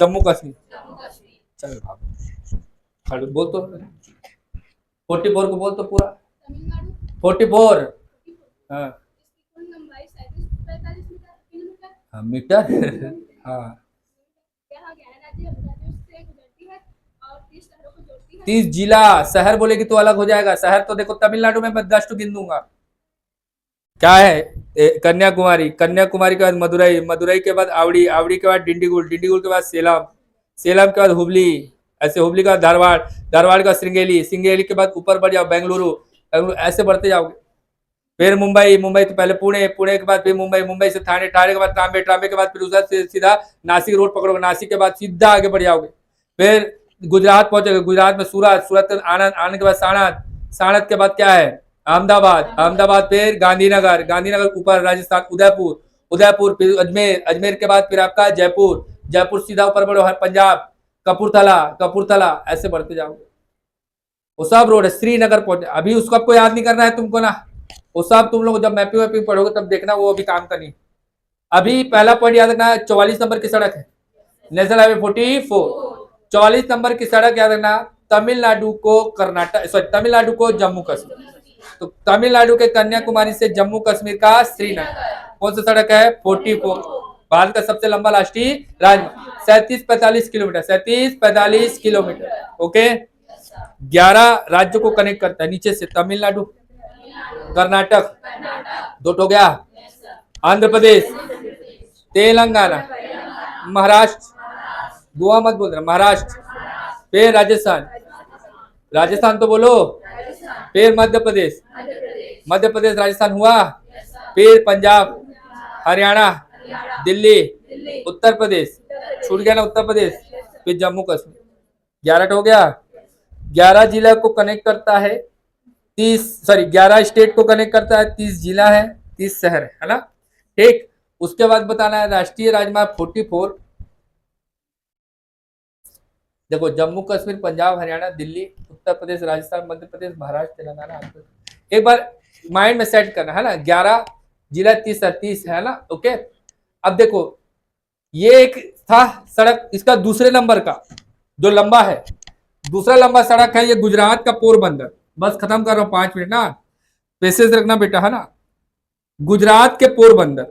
जम्मू कश्मीर। चल खड़े बोल तो, 44 को बोल तो पूरा, 44। हाँ हाँ, मीटर। हाँ 30 जिला, शहर बोलेगी तो अलग हो जाएगा। शहर तो देखो तमिलनाडु में मैं 10 गिन दूंगा। क्या है? कन्याकुमारी, कन्याकुमारी के बाद मदुरई, मदुरई के बाद आवड़ी, आवड़ी के बाद डिंडीगुल, डिंडीगुल के बाद सेलम, सेलम के बाद हुबली, ऐसे हुबली का धारवाड़, धारवाड़ का श्रृंगेरी, श्रृंगेरी के बाद ऊपर बढ़ जाओ बेंगलुरु, बेंगलुरु ऐसे बढ़ते जाओगे। फिर मुंबई, मुंबई तो पहले पुणे, पुणे के बाद फिर मुंबई, मुंबई से थाने, थाने के बाद ट्रांबे, ट्रांबे के बाद फिर उधर से सीधा नासिक रोड पकड़ोगे, नासिक के बाद सीधा आगे बढ़ जाओगे। फिर गुजरात पहुंचोगे, गुजरात में सूरत, सूरत आनंद, आनंद के बाद साणंद, साणंद के बाद क्या है? अहमदाबाद, अहमदाबाद फिर गांधीनगर, गांधीनगर ऊपर राजस्थान, उदयपुर, उदयपुर फिर अजमेर, अजमेर के बाद फिर आपका जयपुर, जयपुर सीधा ऊपर बढ़ो है पंजाब, कपूरथला, कपूरथला ऐसे बढ़ते जाओगे। वो सब रोड है। श्रीनगर पहुंचे, अभी उसको आपको याद नहीं करना है तुमको ना, वो सब तुम लोग जब मैपिंग वैपिंग पढ़ोगे तब देखना, वो अभी काम करनी। अभी पहला पॉइंट याद रखना, 44 नंबर की सड़क है नेशनल हाईवे 44। 44 नंबर की सड़क याद रखना, तमिलनाडु को कर्नाटक, सॉरी तमिलनाडु को जम्मू कश्मीर। तो तमिलनाडु के कन्याकुमारी से जम्मू कश्मीर का श्रीनगर कौन सा सड़क है? 44। भारत का सबसे लंबा राष्ट्रीय राजमार्ग, 37-45 किलोमीटर, 37-45 किलोमीटर, ओके। 11 राज्यों को कनेक्ट करता है नीचे से, तमिलनाडु, कर्नाटक, दो हो गया, आंध्र प्रदेश, तेलंगाना, महाराष्ट्र, गोवा मत बोल रहा, महाराष्ट्र, फिर राजस्थान, राजस्थान तो बोलो, फिर मध्य प्रदेश, मध्य प्रदेश राजस्थान हुआ, फिर पंजाब, हरियाणा, दिल्ली, उत्तर प्रदेश, छूट गया ना उत्तर प्रदेश, फिर जम्मू कश्मीर। 11 हो गया। 11 जिला को कनेक्ट करता है, 11 स्टेट को कनेक्ट करता है, 30 जिला है, 30 शहर है ना, ठीक। उसके बाद बताना है राष्ट्रीय राजमार्ग 44। देखो जम्मू कश्मीर, पंजाब, हरियाणा, दिल्ली, उत्तर प्रदेश, राजस्थान, मध्य प्रदेश, महाराष्ट्र, तेलंगाना, एक बार माइंड में सेट करना है ना। 11 जिला, 30 है ना, ओके। अब देखो ये एक था सड़क, इसका दूसरे नंबर का जो लंबा है, दूसरा लंबा सड़क है ये गुजरात का पोरबंदर। बस खत्म कर रहा हूं, 5 मिनट ना, पेशेंस रखना बेटा, है ना। गुजरात के पोरबंदर,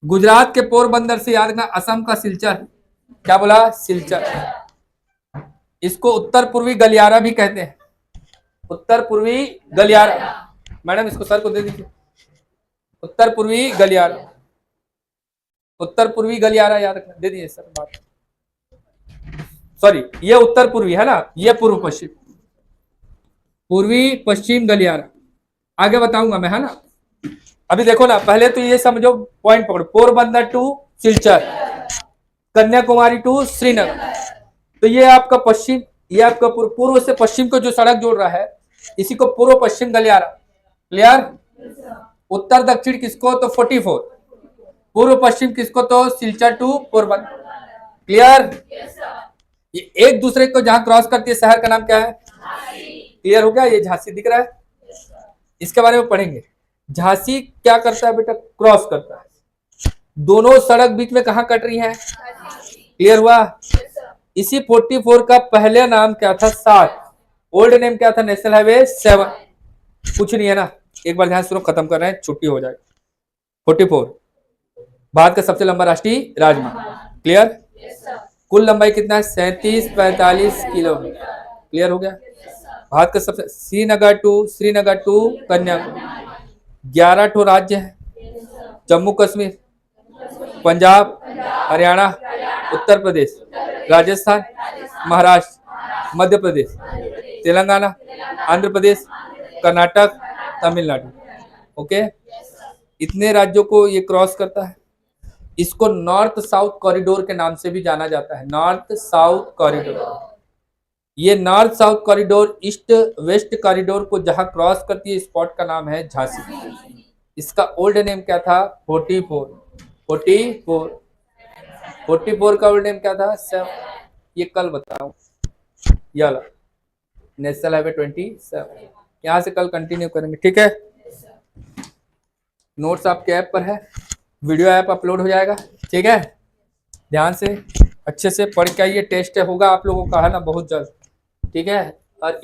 गुजरात के पोरबंदर से याद रखना असम का सिलचर। क्या बोला? सिलचर। इसको उत्तर पूर्वी गलियारा भी कहते हैं, उत्तर पूर्वी गलियारा। मैडम इसको सर को दे दीजिए, उत्तर पूर्वी गलियारा, उत्तर पूर्वी गलियारा याद रखना, दे दीजिए सर बात। सॉरी ये उत्तर पूर्वी है ना, ये पूर्व पश्चिम, पूर्वी पश्चिम गलियारा, आगे बताऊंगा मैं, है ना। अभी देखो ना, पहले तो ये समझो, पॉइंट पकड़ो, पोरबंदर टू सिलचर, कन्याकुमारी टू श्रीनगर। तो ये आपका पश्चिम, ये आपका पूर्व से पश्चिम को जो सड़क जोड़ रहा है, इसी को पूर्व पश्चिम गलियारा। क्लियर? उत्तर दक्षिण किसको? तो 44। पूर्व पश्चिम किसको? तो सिलचर टू पोरबंदर। क्लियर? ये एक दूसरे को जहां क्रॉस करती है, शहर का नाम क्या है? क्लियर हो गया? ये झांसी दिख रहा है, इसके बारे में पढ़ेंगे। झांसी क्या करता है बेटा? क्रॉस करता है। दोनों सड़क बीच में कहां कट रही है? क्लियर हुआ? इसी 44 का पहले नाम क्या था? 7। ओल्ड नेम क्या था? National highway 7। कुछ नहीं है ना, एक बार ध्यान सुनो, खत्म कर रहे हैं, छुट्टी हो जाएगी। 44 भारत का सबसे लंबा राष्ट्रीय राजमार्ग। क्लियर? कुल लंबाई कितना है? 37-45 किलोमीटर। क्लियर हो गया? भारत का सबसे, श्रीनगर टू कन्याकुमारी 11 ठो राज्य है। जम्मू कश्मीर, पंजाब, हरियाणा, उत्तर प्रदेश, राजस्थान, महाराष्ट्र, मध्य प्रदेश, तेलंगाना, आंध्र प्रदेश, कर्नाटक, तमिलनाडु। ओके, इतने राज्यों को ये क्रॉस करता है। इसको नॉर्थ साउथ कॉरिडोर के नाम से भी जाना जाता है, नॉर्थ साउथ कॉरिडोर। ये north south corridor east west corridor को जहां क्रॉस करती है, स्पॉट का नाम है झांसी। इसका ओल्ड नेम क्या था? 44 का ओल्ड नेम क्या था? 7। ये कल बताऊं, याला नेशनल हाईवे 27। यहां से कल कंटिन्यू करेंगे, ठीक है? नोट्स आपके ऐप पर है, वीडियो ऐप अपलोड हो जाएगा, ठीक है? ध्यान से अच्छे से पढ़ के आइए, टेस्ट होगा आप लोगों का, है ना, बहुत जल्द, ठीक है? और